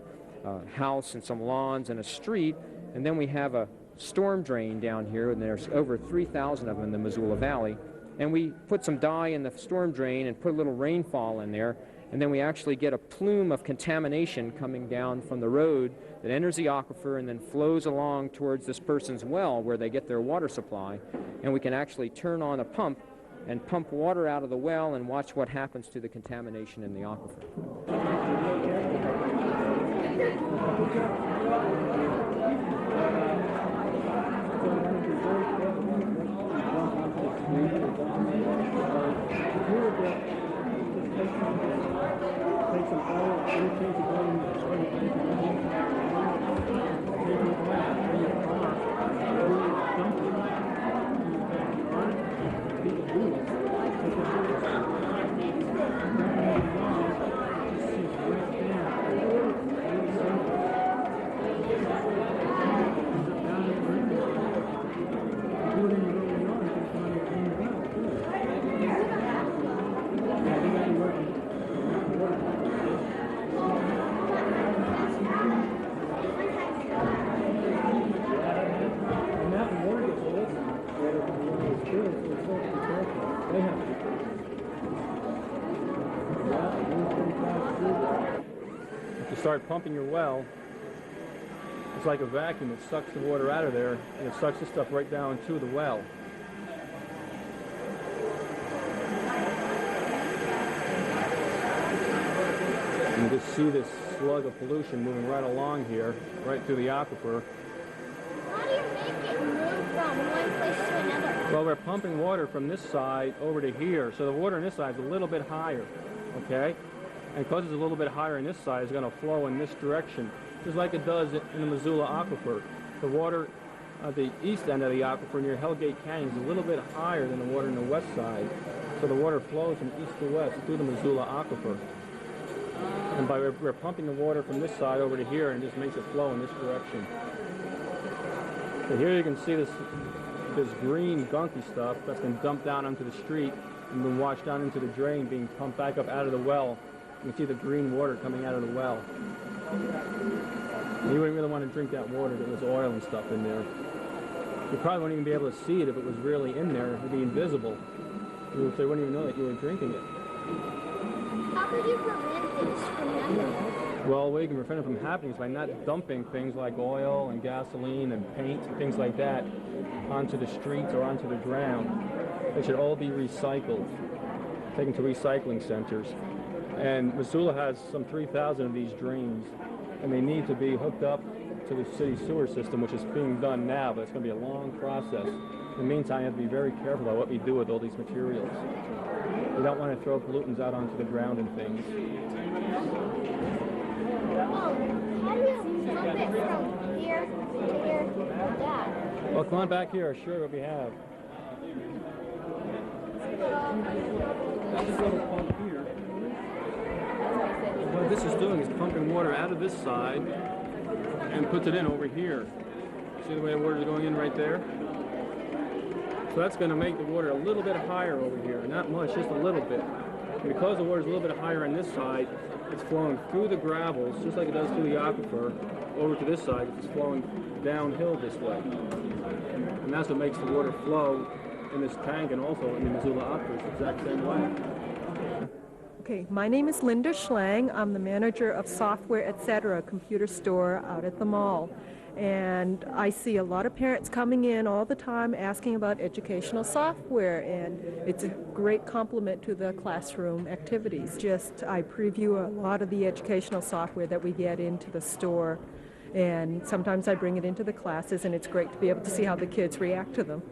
house and some lawns and a street, and then we have a storm drain down here, and there's over 3,000 of them in the Missoula Valley. And we put some dye in the storm drain and put a little rainfall in there, and then we actually get a plume of contamination coming down from the road that enters the aquifer and then flows along towards this person's well where they get their water supply. And we can actually turn on a pump and pump water out of the well and watch what happens to the contamination in the aquifer. If you start pumping your well, it's like a vacuum. It sucks the water out of there, and it sucks the stuff right down to the well. You can just see this slug of pollution moving right along here, right through the aquifer. How do you make it move from one place to another? Well, we're pumping water from this side over to here, so the water on this side is a little bit higher, okay? And because it's a little bit higher on this side, it's going to flow in this direction, just like it does in the Missoula Aquifer. The water at the east end of the aquifer near Hellgate Canyon is a little bit higher than the water on the west side. So the water flows from east to west through the Missoula aquifer. And we're pumping the water from this side over to here and it just makes it flow in this direction. So here you can see this green gunky stuff that's been dumped down onto the street and been washed down into the drain, being pumped back up out of the well. You can see the green water coming out of the well. And you wouldn't really want to drink that water. There was oil and stuff in there. You probably wouldn't even be able to see it if it was really in there. It would be invisible. They wouldn't even know that you were drinking it. How could you prevent this from happening? Well, the way you can prevent it from happening is by not dumping things like oil and gasoline and paint and things like that onto the streets or onto the ground. They should all be recycled, taken to recycling centers. And Missoula has some 3,000 of these drains, and they need to be hooked up to the city sewer system, which is being done now, but it's going to be a long process. In the meantime, you have to be very careful about what we do with all these materials. We don't want to throw pollutants out onto the ground and things. How do you pump it from here to here to that? Well, come on back here. I'll show you what we have. This little pump here. What this is doing is pumping water out of this side and puts it in over here. See the way the water is going in right there? So that's going to make the water a little bit higher over here. Not much, just a little bit. And because the water is a little bit higher on this side, it's flowing through the gravels, just like it does through the aquifer, over to this side. It's flowing downhill this way. And that's what makes the water flow in this tank and also in the Missoula aquifers the exact same way. Okay, my name is Linda Schlang. I'm the manager of Software Etc., computer store out at the mall. And I see a lot of parents coming in all the time asking about educational software, and it's a great complement to the classroom activities. I preview a lot of the educational software that we get into the store, and sometimes I bring it into the classes, and it's great to be able to see how the kids react to them.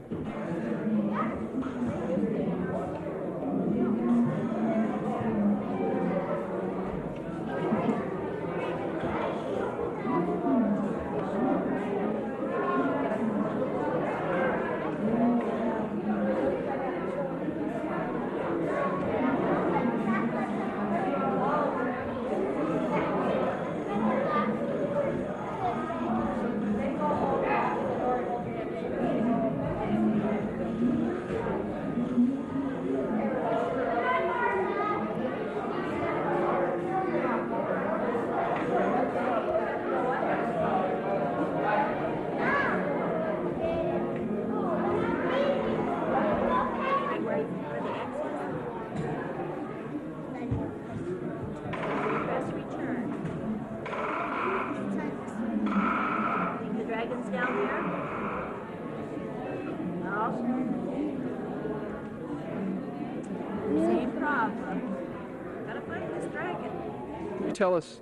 Tell us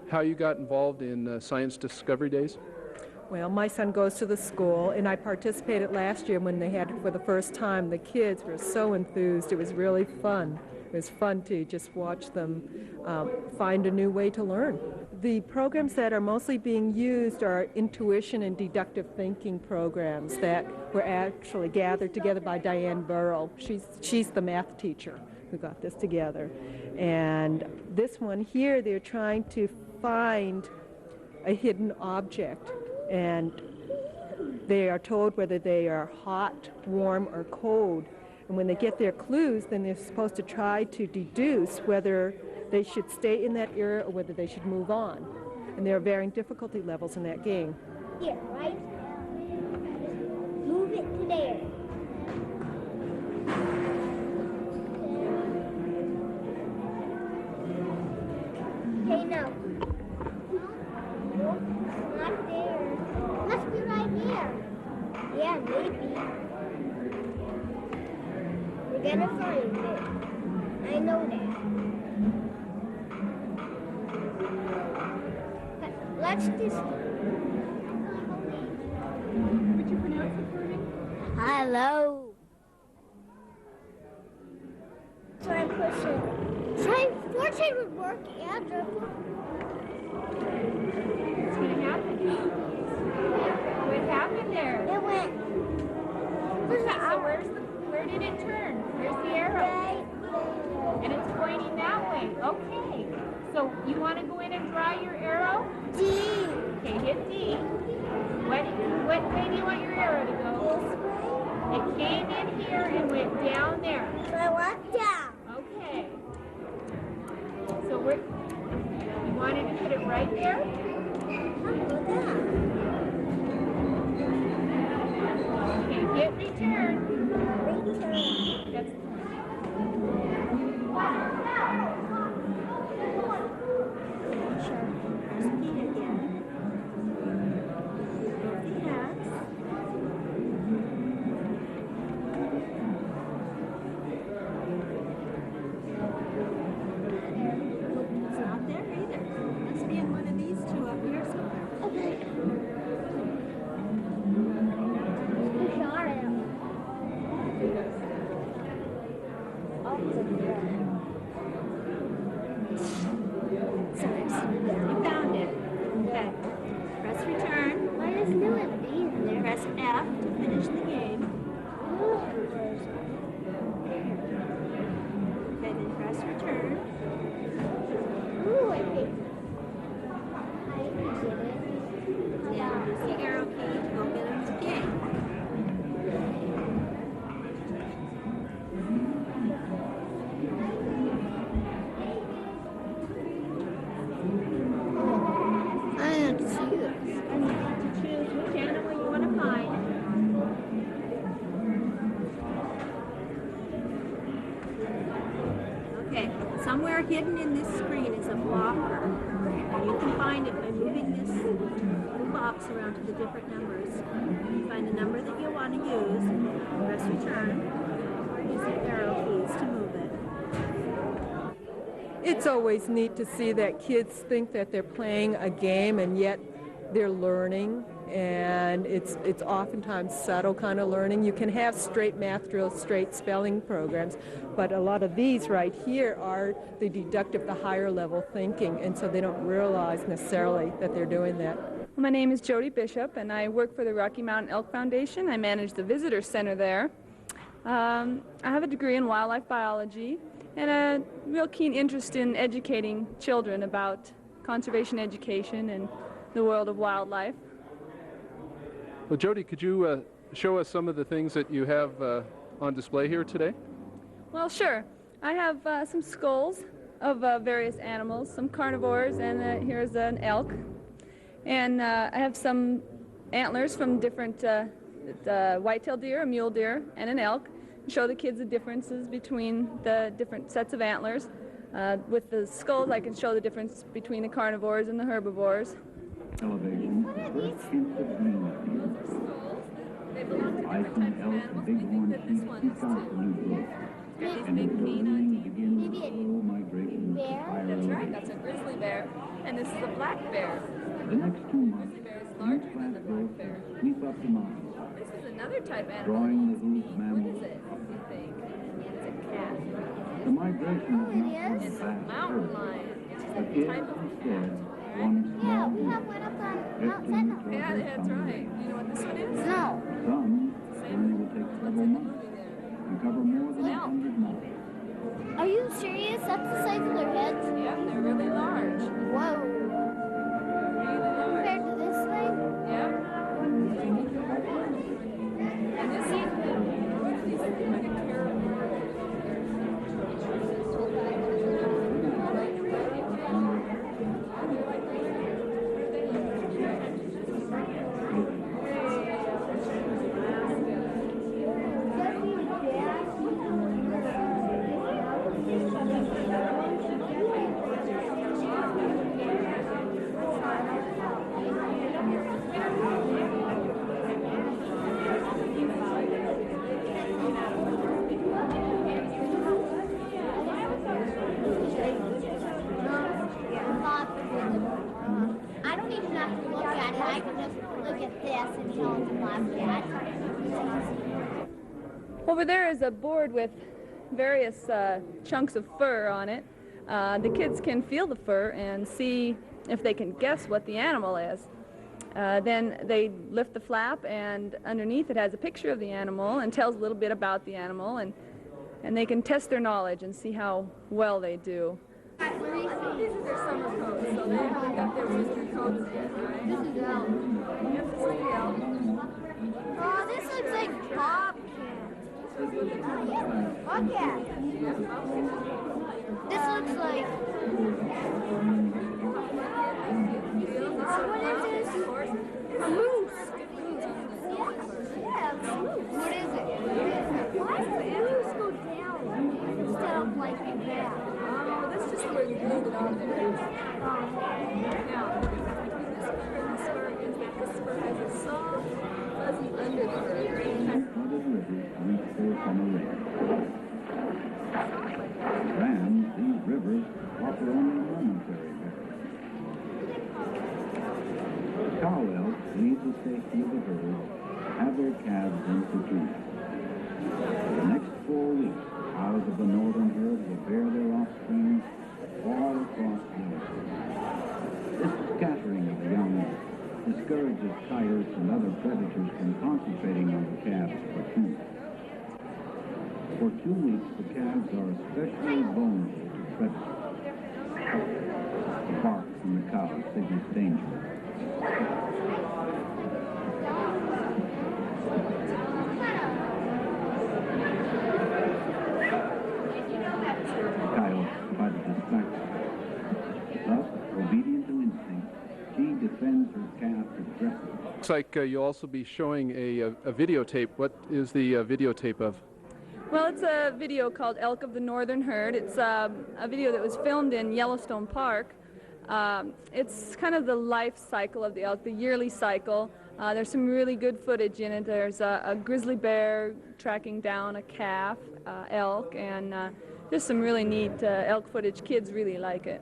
how you got involved in Science Discovery Days? Well, my son goes to the school, and I participated last year when they had it for the first time. The kids were so enthused. It was really fun. It was fun to just watch them find a new way to learn. The programs that are mostly being used are intuition and deductive thinking programs that were actually gathered together by Diane Burrow. She's the math teacher who got this together. And this one here, they're trying to find a hidden object, and they are told whether they are hot, warm, or cold. And when they get their clues, then they're supposed to try to deduce whether they should stay in that area or whether they should move on. And there are varying difficulty levels in that game. Here, right? Move it to there. Okay, now. No, not there. Must be right here. Yeah, maybe. We're gonna find it. I know that. Let's just... Would you pronounce it for me? Hello. Try pushing. Fortune would work after. What's going to happen? What happened? Where did it turn? Where's the arrow? And it's pointing that way. Okay. So you want to go in and draw your arrow? D. Okay, hit D. What way do you want your arrow to go? This way. It came in here and went down there. So I walked down. Okay. So you wanted to put it right there? Okay, hit return. Return. That's you found it. Okay. Press return. Why does no one be in there? Press F to finish the game. Okay, then press return. Ooh, I picked it. And use the arrow key to go get him the game. Somewhere hidden in this screen is a blocker, and you can find it by moving this little box around to the different numbers. You find the number that you want to use, press return, or use the arrow keys to move it. It's always neat to see that kids think that they're playing a game and yet they're learning, and it's oftentimes subtle kind of learning. You can have straight math drills, straight spelling programs, but a lot of these right here are the deductive, the higher level thinking, and so they don't realize necessarily that they're doing that. My name is Jody Bishop, and I work for the Rocky Mountain Elk Foundation. I manage the visitor center there. I have a degree in wildlife biology and a real keen interest in educating children about conservation education and the world of wildlife. Well, Jody, could you show us some of the things that you have on display here today? Well, sure. I have some skulls of various animals, some carnivores, and here's an elk. And I have some antlers from different white-tailed deer, a mule deer, and an elk. Show the kids the differences between the different sets of antlers. With the skulls, I can show the difference between the carnivores and the herbivores. Elevation. What are these? They belong to different types of animals. I think that this one is too. Got these big canine bear. That's right. That's a grizzly bear, and this is a black bear. The next 2 months, Grizzly bear is larger than the black bear. sweep up the mountains, This is another type animal. drawing the What loose is mammals. it? You think? It's a cat. The migration is not It's a fast mountain herd, lion. It's but a is type of cat. instead one small We group, have one up on Mount drifting Sentinel. toward Yeah, their that's right. You know what this one is? No. Some journey will take several months and cover more than 100 miles. Are you serious? That's the size of their heads? Yeah, they're really large. Whoa. Compared to this thing? Yeah. And this is I don't even have to look at it. I can just look at this and tell it's a bobcat. Over there is a board with various chunks of fur on it. The kids can feel the fur and see if they can guess what the animal is. Then they lift the flap, and underneath it has a picture of the animal and tells a little bit about the animal, and they can test their knowledge and see how well they do. These are their summer coats, so they haven't got their winter coats yet, right? This is elk. Yes, this is the elk. Oh, this looks like bobcat. Bobcat. This looks like... what is this? A moose. Yeah, it's a moose. What is it? Why does the moose go down instead of like that? That's just the way we build it on there. Now, the difference between this fur is that this fur has a soft, fuzzy underfur. Rams, these rivers offer only momentary barriers. Cow elk leave the safety of the herd, have their calves instituted. For the next 4 weeks, cows of the northern herd will bear their offspring all across the earth. This scattering of the young discourages coyotes and other predators from concentrating on the calves for food. For 2 weeks, the calves are especially vulnerable to predators. The bark from the cow signals danger. Coyotes try to distract her. Thus, obedient to instinct, she defends her calf aggressively. Looks like you'll also be showing a videotape. What is the videotape of? Well, it's a video called Elk of the Northern Herd. It's a video that was filmed in Yellowstone Park. It's kind of the life cycle of the elk, the yearly cycle. There's some really good footage in it. There's a grizzly bear tracking down a calf elk, and there's some really neat elk footage. Kids really like it.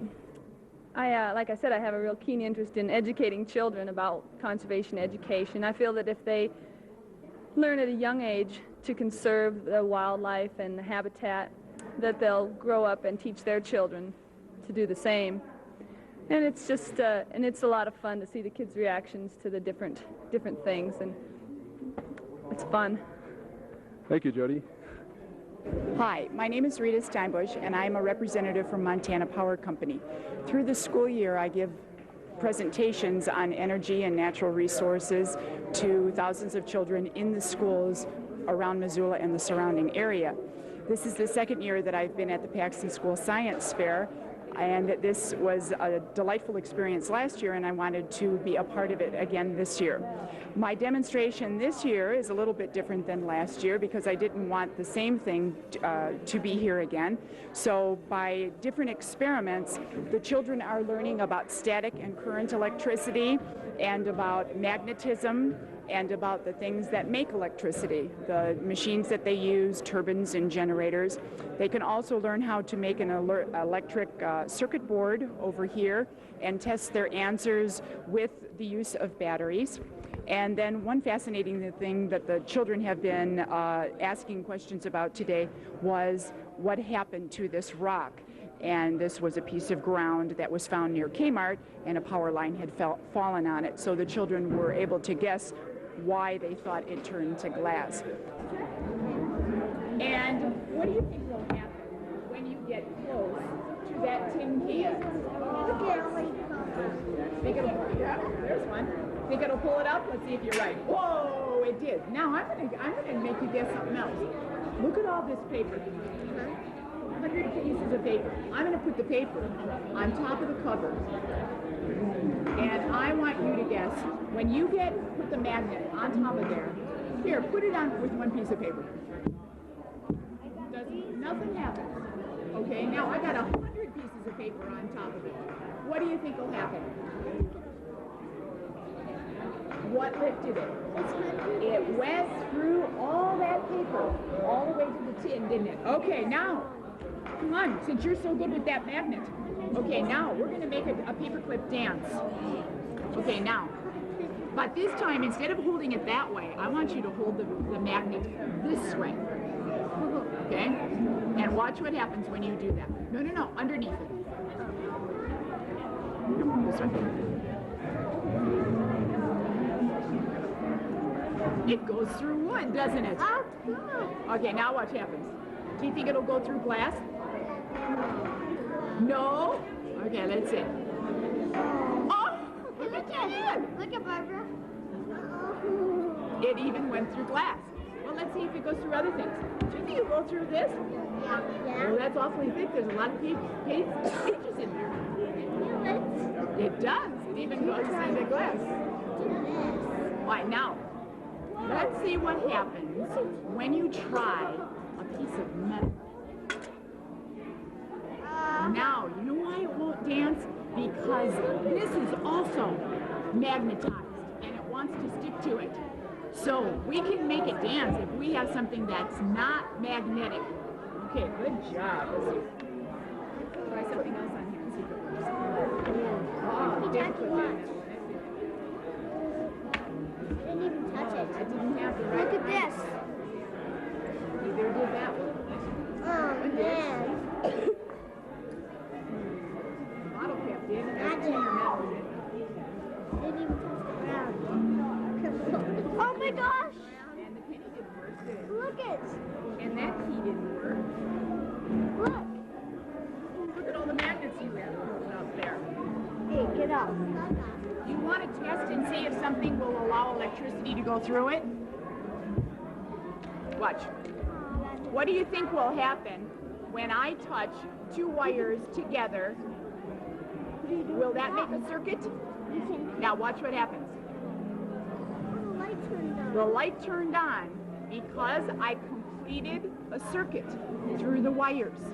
Like I said, I have a real keen interest in educating children about conservation education. I feel that if they learn at a young age to conserve the wildlife and the habitat, that they'll grow up and teach their children to do the same. And it's just, and it's a lot of fun to see the kids' reactions to the different things, and it's fun. Thank you, Jody. Hi, my name is Rita Steinbush, and I am a representative from Montana Power Company. Through the school year, I give presentations on energy and natural resources to thousands of children in the schools around Missoula and the surrounding area. This is the second year that I've been at the Paxson School Science Fair, and this was a delightful experience last year, and I wanted to be a part of it again this year. My demonstration this year is a little bit different than last year because I didn't want the same thing to be here again. So by different experiments, the children are learning about static and current electricity and about magnetism and about the things that make electricity, the machines that they use, turbines and generators. They can also learn how to make an electric circuit board over here and test their answers with the use of batteries. And then one fascinating thing that the children have been asking questions about today was what happened to this rock. And this was a piece of ground that was found near Kmart, and a power line had fallen on it. So the children were able to guess why they thought it turned to glass. And what do you think will happen when you get close to that tin can? Think it'll, yeah, there's one. Think it'll pull it up? Let's see if you're right. Whoa, it did. Now I'm gonna make you guess something else. Look at all this paper. 100 pieces of paper. I'm going to put the paper on top of the cover, and I want you to guess, when you put the magnet on top of there, here, put it on with one piece of paper. Nothing happens. Okay, now I got 100 pieces of paper on top of it. What do you think will happen? What lifted it? It went through all that paper, all the way to the tin, didn't it? Okay, now, come on, since you're so good with that magnet. Okay, now we're going to make a paperclip dance. Okay, now. But this time, instead of holding it that way, I want you to hold the magnet this way. Okay? And watch what happens when you do that. No, underneath it. This way. It goes through wood, doesn't it? Oh, good. Okay, now what happens? Do you think it'll go through glass? No? Okay, let's see. Oh, look at that! Look at Barbara. It even went through glass. Well, let's see if it goes through other things. Do you think it'll go through this? Yeah. Well, that's awfully thick. There's a lot of pages in there. It does. It even goes into glass. All right, now, let's see what happens when you try a piece of metal. Now, you know why it won't dance? Because this is also magnetized, and it wants to stick to it. So we can make it dance if we have something that's not magnetic. Okay, good job. Try something else on here and see if it works. Oh, definitely. Didn't even touch it. I didn't have the right. Look at this. Neither did that one. Oh, man. Bottle cap did, and there's two metal in it. Didn't even touch the ground. Oh my gosh! And the penny didn't work, did it? Look it. And that key didn't work. Look. Look at all the magnets you have up there. Hey, get up. You want to test and see if something will allow electricity to go through it? Watch. What do you think will happen when I touch two wires together? Will that make a circuit? Now watch what happens. The light turned on because I completed a circuit through the wires.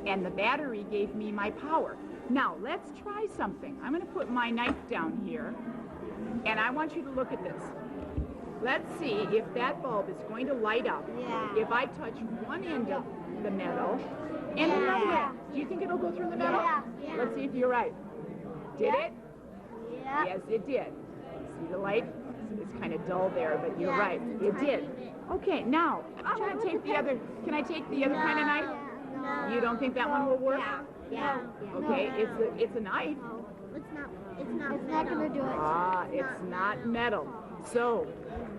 And the battery gave me my power. Now, let's try something. I'm going to put my knife down here, and I want you to look at this. Let's see if that bulb is going to light up if I touch one end of the metal and another end. Do you think it'll go through the metal? Yeah. Let's see if you're right. Did it? Yeah. Yes, it did. See the light? It's kind of dull there, but you're right. It did. Okay, now, can I take the other kind of knife? No. You don't think that one will work? Yeah. Okay, it's a knife. It's not gonna do it. Ah, it's not metal. So,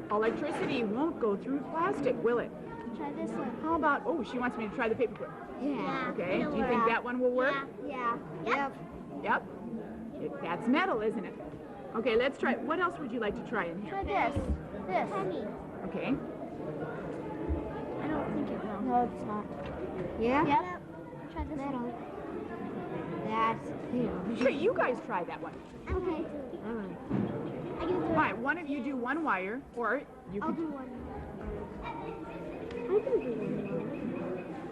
electricity won't go through plastic, will it? Try this one. How about, oh, she wants me to try the paperclip. Yeah. Okay, do you think that one will work? Yeah. Yep. Yep. That's metal, isn't it? Okay, let's try. What else would you like to try in here? Try this. This. Penny. Okay. I don't think it will. No, it's not. Yeah? Yep. Try this metal. That's Okay, you guys try that one. okay. All right, one of you do one wire, or you I'll can. do one. I can do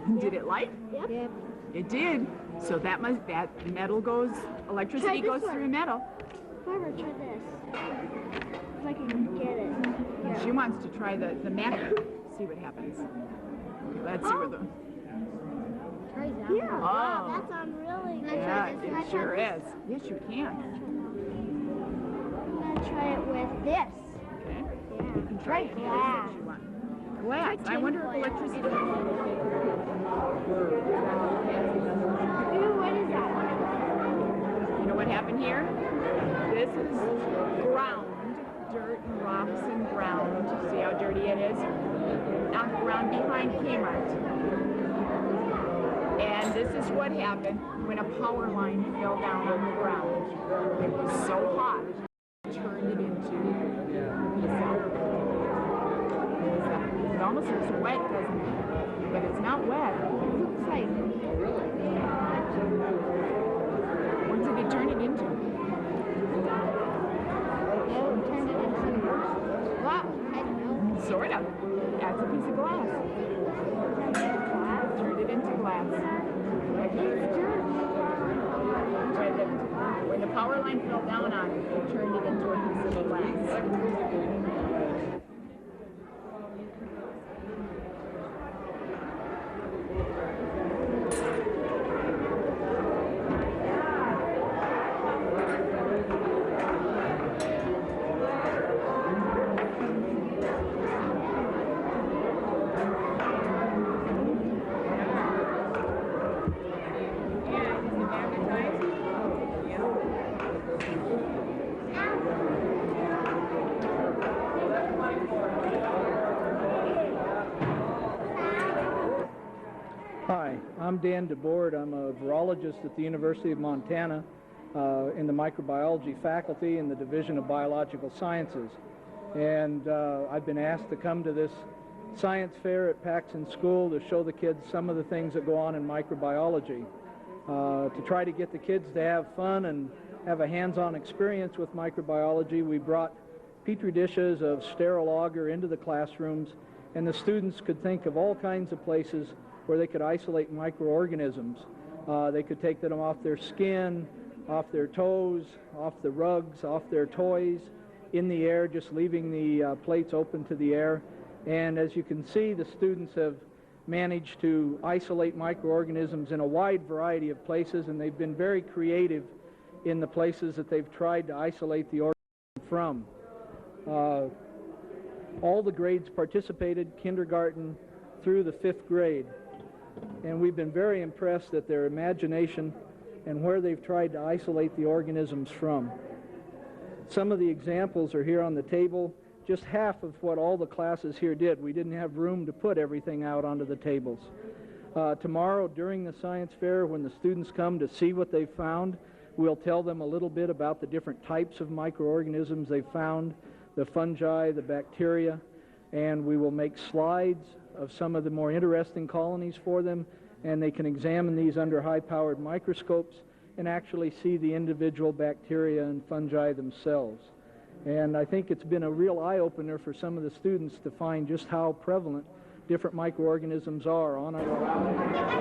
one. Did it light? Yep. It did. So that metal goes, electricity goes through metal. Barbara, try this. If I can get it. And she wants to try the magnet. See what happens. Okay, let's see where the. Try that. Yeah. Oh. That's on really good. Yeah, it sure is. Yes, you can. I'm gonna try it with this. Okay. Yeah. You can try it. glass. Glass. I wonder if electricity. Ooh, what is that? You know what happened here? This is ground, dirt and rocks and ground. See how dirty it is? On the ground behind Kmart. And this is what happened when a power line fell down on the ground. It was so hot, it turned it into it almost looks wet, doesn't it? But it's not wet. It looks like. What did it turn it into? Sort of. That's a piece of glass. Turned it into glass. When the power line fell down on it, it turned it into a piece of glass. I'm Dan DeBoard. I'm a virologist at the University of Montana in the microbiology faculty in the Division of Biological Sciences. And I've been asked to come to this science fair at Paxson School to show the kids some of the things that go on in microbiology. To try to get the kids to have fun and have a hands-on experience with microbiology, we brought petri dishes of sterile agar into the classrooms, and the students could think of all kinds of places where they could isolate microorganisms. They could take them off their skin, off their toes, off the rugs, off their toys, in the air, just leaving the plates open to the air. And as you can see, the students have managed to isolate microorganisms in a wide variety of places, and they've been very creative in the places that they've tried to isolate the organism from. All the grades participated, kindergarten through the 5th grade, and we've been very impressed at their imagination and where they've tried to isolate the organisms from. Some of the examples are here on the table, just half of what all the classes here did. We didn't have room to put everything out onto the tables. Tomorrow during the science fair, when the students come to see what they've found, we'll tell them a little bit about the different types of microorganisms they've found, the fungi, the bacteria, and we will make slides of some of the more interesting colonies for them, and they can examine these under high-powered microscopes and actually see the individual bacteria and fungi themselves. And I think it's been a real eye-opener for some of the students to find just how prevalent different microorganisms are on our...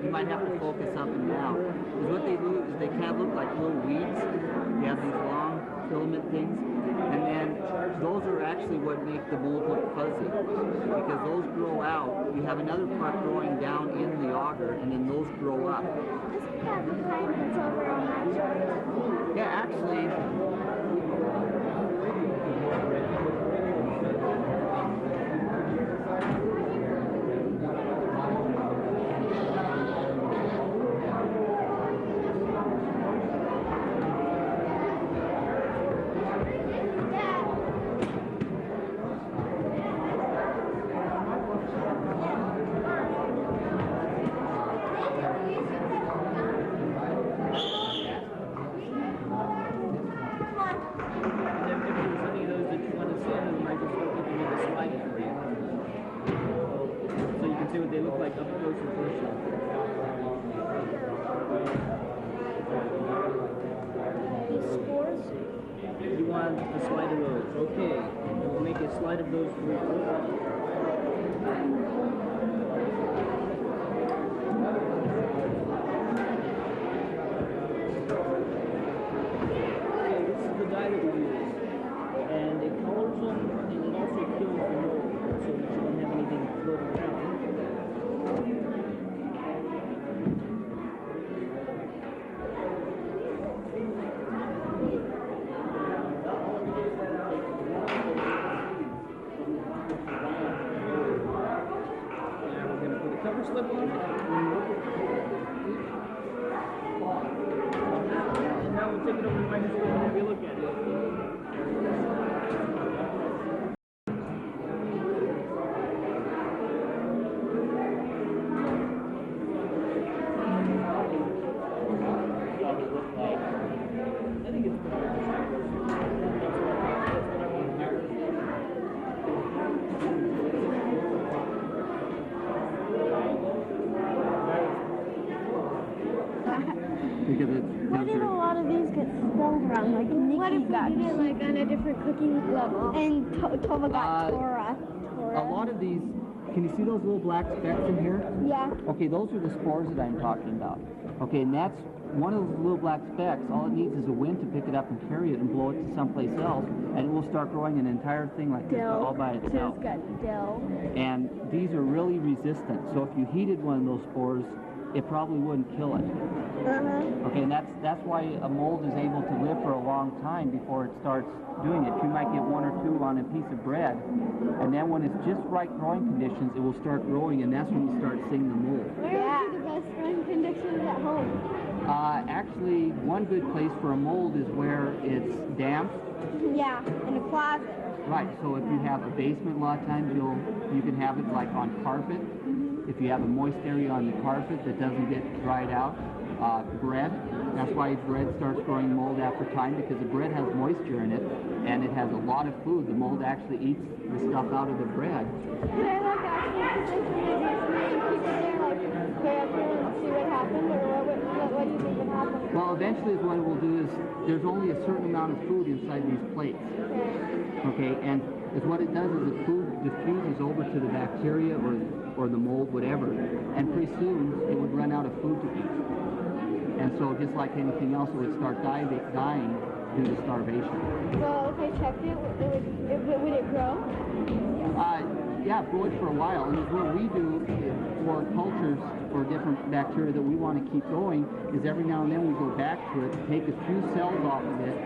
You might have to focus up and down. Because what they do is they kind of look like little weeds. You have these long filament things, and then those are actually what make the mold look fuzzy. Because those grow out, you have another part growing down in the agar, and then those grow up. Isn't that the kind that's over on that chart? Yeah, actually. You want a slide of those. Okay. We'll make a slide of those for you. Okay, this is the dye that we use. And it colors them and it also kills the mold so that you don't have anything floating around. Cover slip on it. And now we'll take it over to the microscope and have you look at it. mold around, like Nikki what if we did it like on a different cooking level? And Tova got Torah. A lot of these, can you see those little black specks in here? Yeah. Okay, those are the spores that I'm talking about. Okay, and that's one of those little black specks. All it needs is a wind to pick it up and carry it and blow it to someplace else, and it will start growing an entire thing like this all by itself. So it's got dill. And these are really resistant, so if you heated one of those spores, it probably wouldn't kill it. Okay, and that's why a mold is able to live for a long time before it starts doing it. You might get one or two on a piece of bread, and then when it's just right growing conditions, it will start growing, and that's when you start seeing the mold. Where would be the best growing conditions at home? Actually, one good place for a mold is where it's damp. Yeah, in a closet. Right, so if you have a basement, a lot of times you can have it like on carpet. If you have a moist area on the carpet that doesn't get dried out, bread, that's why bread starts growing mold after time, because the bread has moisture in it, and it has a lot of food. The mold actually eats the stuff out of the bread. Can I like actually put this in maybe keep it there, like stay up here and see what happens, or what do you think would happen? Well, eventually what it will do is there's only a certain amount of food inside these plates. Okay, and what it does is the food diffuses over to the bacteria or the mold, whatever, and pretty soon it would run out of food to eat. And so just like anything else, it would start dying due to starvation. So if I checked it, would it grow? Yeah, grow it for a while. And what we do for cultures for different bacteria that we want to keep going is every now and then we go back to it, take a few cells off of it,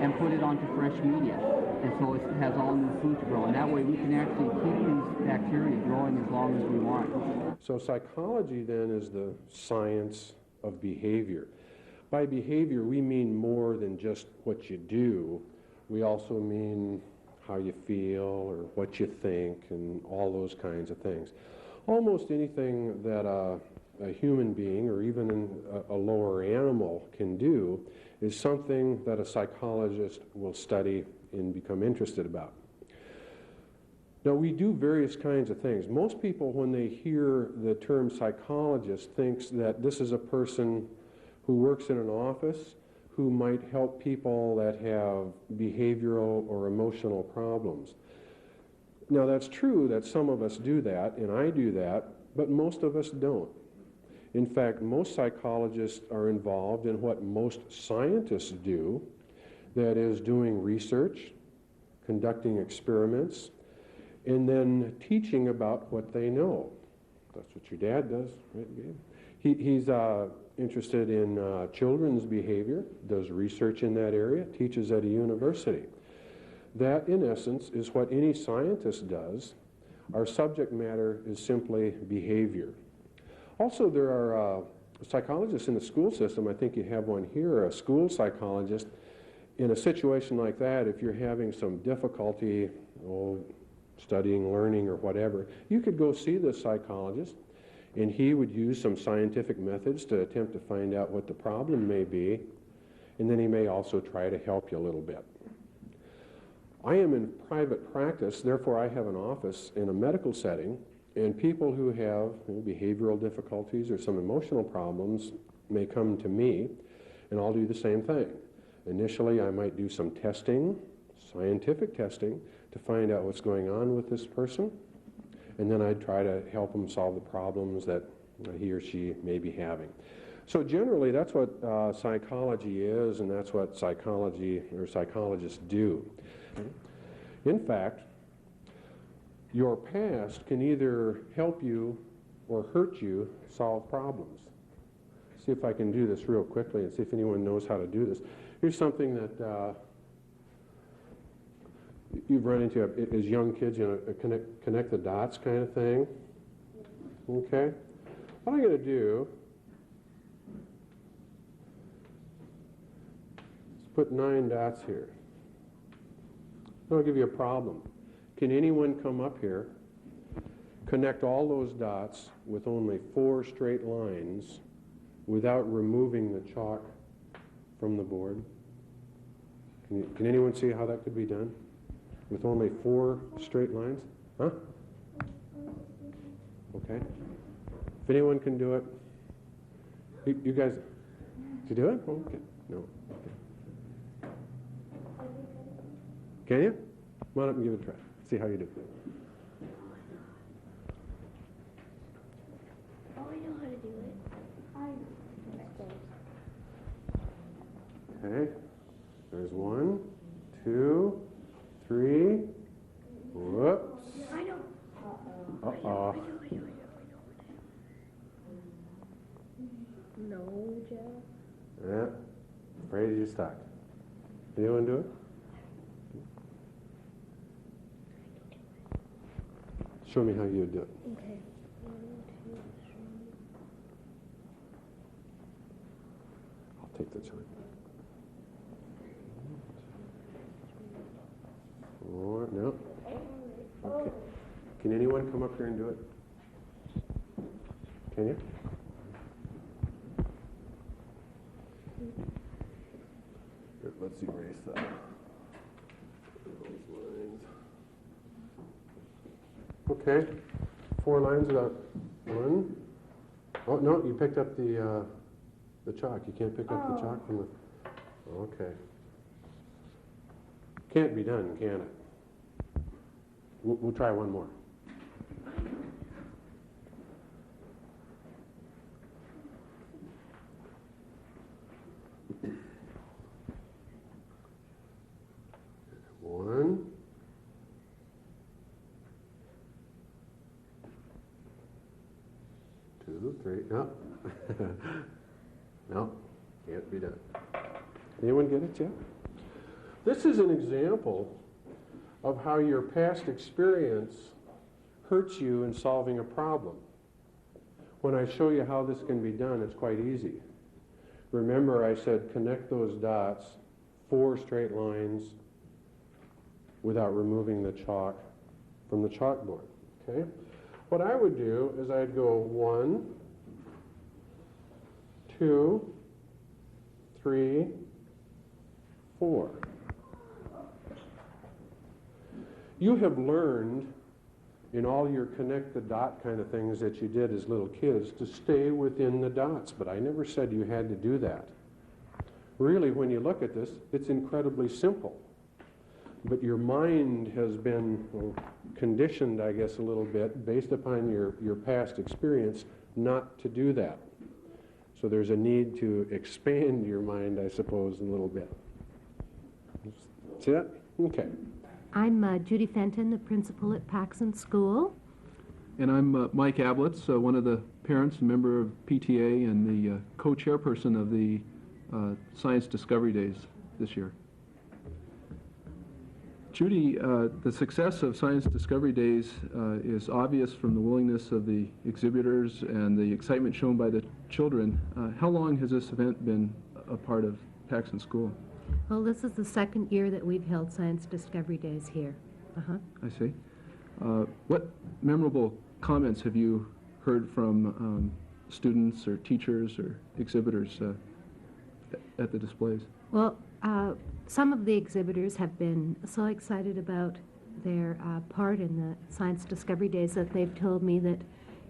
and put it onto fresh media. And so it has all new food to grow. And that way we can actually keep these bacteria growing as long as we want. So psychology then is the science of behavior. By behavior, we mean more than just what you do. We also mean how you feel or what you think and all those kinds of things. Almost anything that a human being or even a lower animal can do is something that a psychologist will study and become interested about. Now, we do various kinds of things. Most people, when they hear the term psychologist, thinks that this is a person who works in an office who might help people that have behavioral or emotional problems. Now, that's true that some of us do that, and I do that, but most of us don't. In fact, most psychologists are involved in what most scientists do, that is doing research, conducting experiments, and then teaching about what they know. That's what your dad does, right, Gabe? He's interested in children's behavior, does research in that area, teaches at a university. That, in essence, is what any scientist does. Our subject matter is simply behavior. Also, there are psychologists in the school system. I think you have one here, a school psychologist. In a situation like that, if you're having some difficulty, studying, learning, or whatever, you could go see this psychologist, and he would use some scientific methods to attempt to find out what the problem may be, and then he may also try to help you a little bit. I am in private practice, therefore I have an office in a medical setting, and people who have behavioral difficulties or some emotional problems may come to me, and I'll do the same thing. Initially, I might do some testing, scientific testing, to find out what's going on with this person, and then I'd try to help them solve the problems that he or she may be having. So generally, that's what psychology is, and that's what psychology or psychologists do. In fact, your past can either help you or hurt you solve problems. See if I can do this real quickly and see if anyone knows how to do this. Here's something that you've run into as young kids, a connect the dots kind of thing. Okay? What I'm going to do is put 9 dots here. I'll give you a problem. Can anyone come up here, connect all those dots with only 4 straight lines without removing the chalk from the board? Can anyone see how that could be done? With only 4 straight lines? Huh? Okay. If anyone can do it, you guys, did you do it? Okay. No. Okay. Can you? Come on up and give it a try. See how you do. Oh, I know how to do it. Okay. There's 1, 2, 3. Whoops. I know. Uh-oh. No, Jeff. Yeah. Afraid you're stuck. Anyone do it? Show me how you would do it. Okay. 1, 2, 3. I'll take the time. 4, no. Okay. Can anyone come up here and do it? Can you? Here, let's erase that. Those lines. Okay. 4 lines about 1. Oh, no, you picked up the chalk. You can't pick up the chalk from the... Okay. Can't be done, can it? We'll try one more. One. Two, 3. No. No, can't be done. Anyone get it yet? This is an example of how your past experience hurts you in solving a problem. When I show you how this can be done, it's quite easy. Remember, I said connect those dots, 4 straight lines, without removing the chalk from the chalkboard, okay? What I would do is I'd go 1, 2, 3, 4. You have learned in all your connect the dot kind of things that you did as little kids to stay within the dots, but I never said you had to do that. Really, when you look at this, it's incredibly simple. But your mind has been conditioned, I guess, a little bit based upon your past experience not to do that. So there's a need to expand your mind, I suppose, a little bit. See that? Okay. I'm Judy Fenton, the principal at Paxson School. And I'm Mike Ablitz, one of the parents, a member of PTA, and the co-chairperson of the Science Discovery Days this year. Judy, the success of Science Discovery Days is obvious from the willingness of the exhibitors and the excitement shown by the children. How long has this event been a part of Paxson School? Well, this is the 2nd year that we've held Science Discovery Days here. I see. What memorable comments have you heard from students or teachers or exhibitors at the displays? Well, some of the exhibitors have been so excited about their part in the Science Discovery Days that they've told me that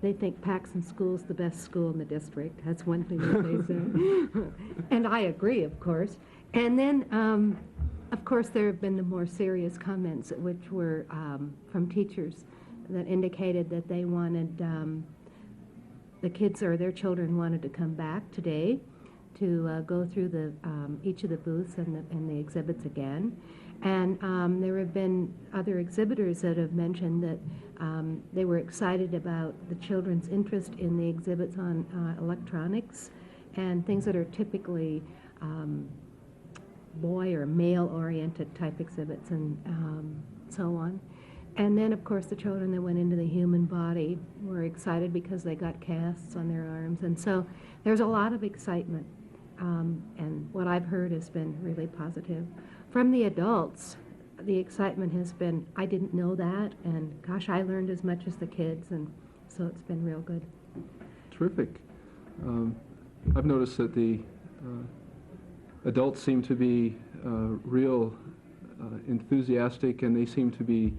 they think Paxson School is the best school in the district. That's one thing that they say. And I agree, of course. And then, of course, there have been the more serious comments, which were from teachers that indicated that they wanted, the kids or their children wanted to come back today to go through the each of the booths and the exhibits again. And there have been other exhibitors that have mentioned that they were excited about the children's interest in the exhibits on electronics and things that are typically boy or male-oriented type exhibits and so on. And then, of course, the children that went into the human body were excited because they got casts on their arms. And so there's a lot of excitement. And what I've heard has been really positive. From the adults, the excitement has been, I didn't know that, and gosh, I learned as much as the kids, and so it's been real good. Terrific. I've noticed that the adults seem to be real enthusiastic, and they seem to be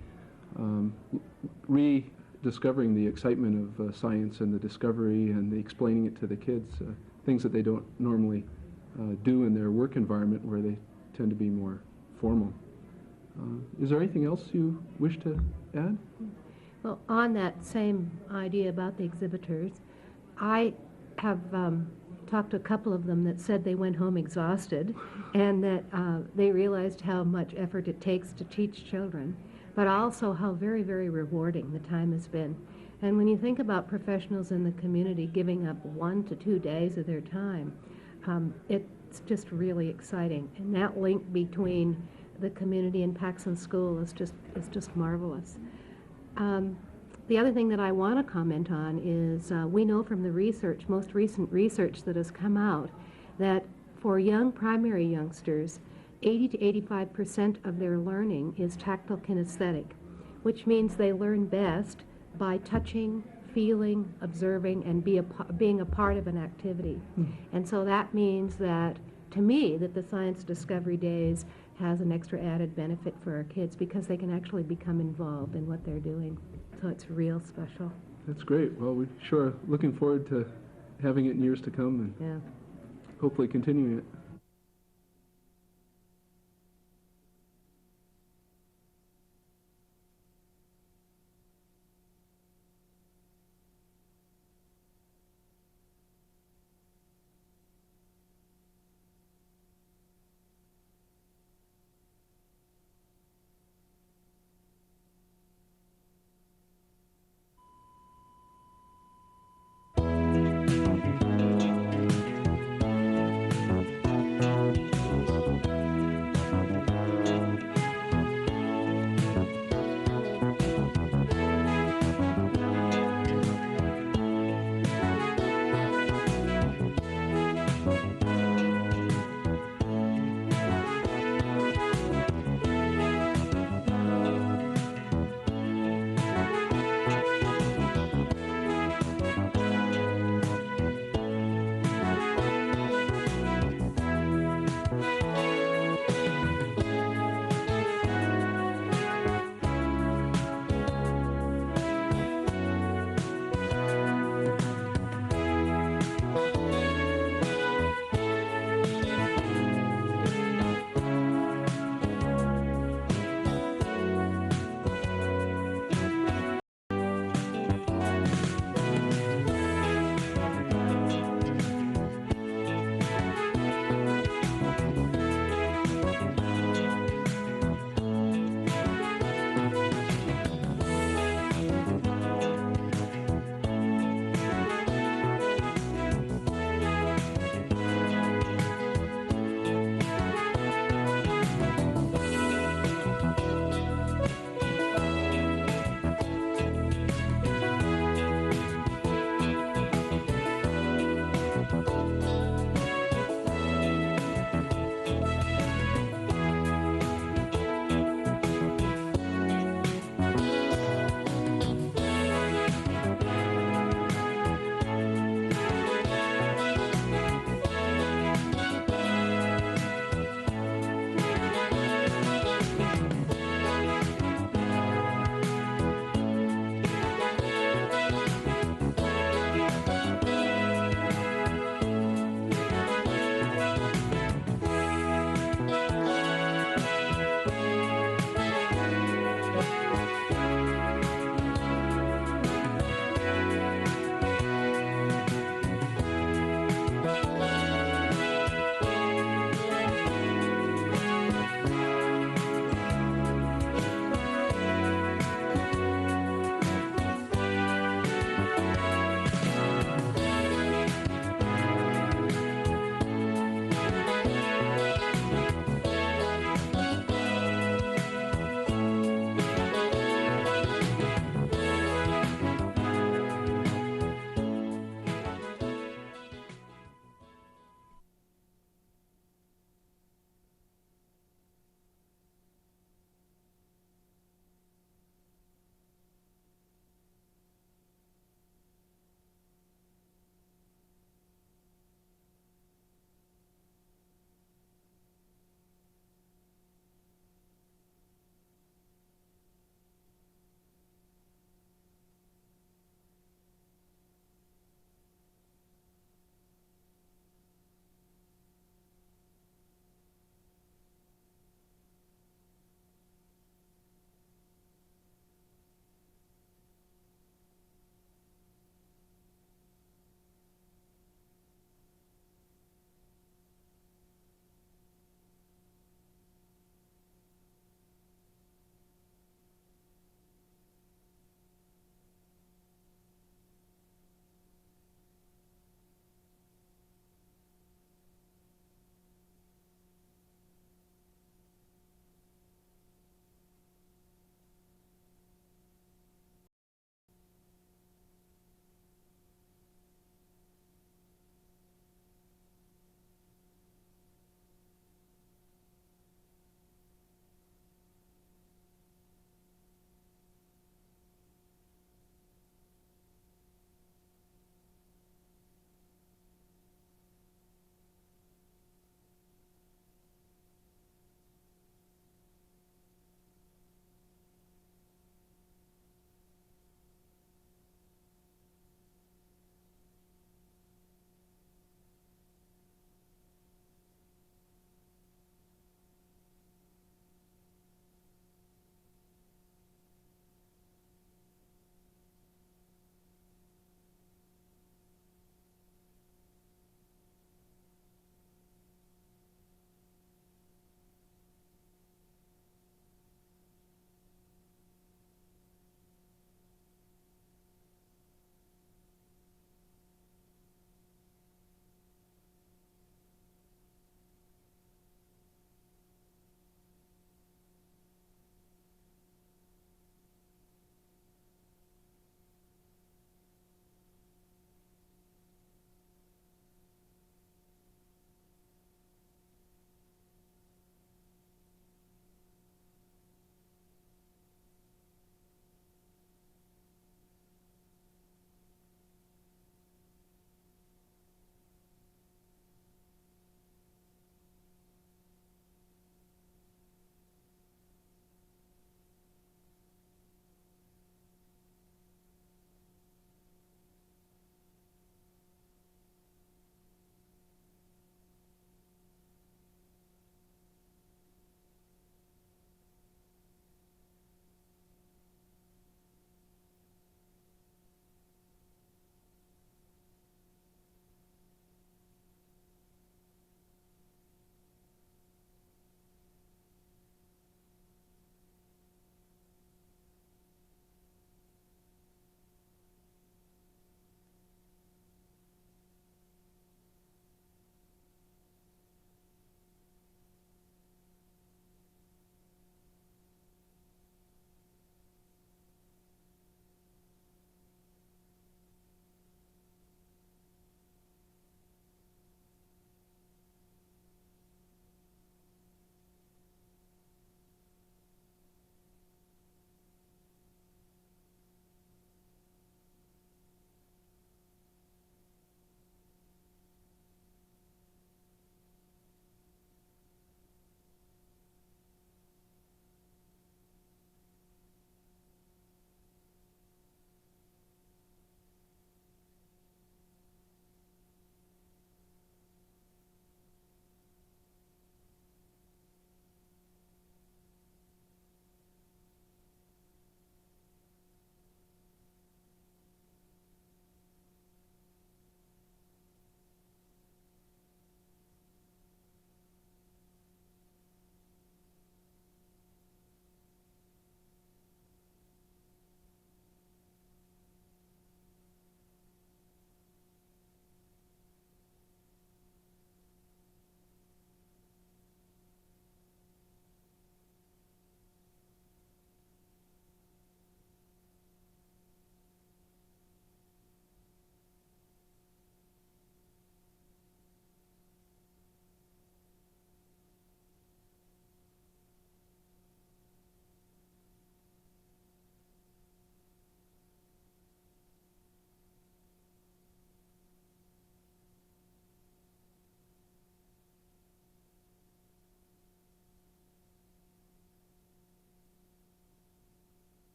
rediscovering the excitement of science and the discovery and the explaining it to the kids, things that they don't normally do in their work environment where they tend to be more formal. Is there anything else you wish to add? Well, on that same idea about the exhibitors, I have talked to a couple of them that said they went home exhausted and that they realized how much effort it takes to teach children, but also how very, very rewarding the time has been. And when you think about professionals in the community giving up 1 to 2 days of their time, it's just really exciting. And that link between the community and Paxson School is just marvelous. The other thing that I want to comment on is we know from the research, most recent research that has come out, that for young primary youngsters, 80 to 85% of their learning is tactile kinesthetic, which means they learn best by touching, feeling, observing, and being a part of an activity. And so that means that, to me, that the Science Discovery Days has an extra added benefit for our kids because they can actually become involved in what they're doing. So it's real special. That's great. Well, we sure are looking forward to having it in years to come and hopefully continuing it.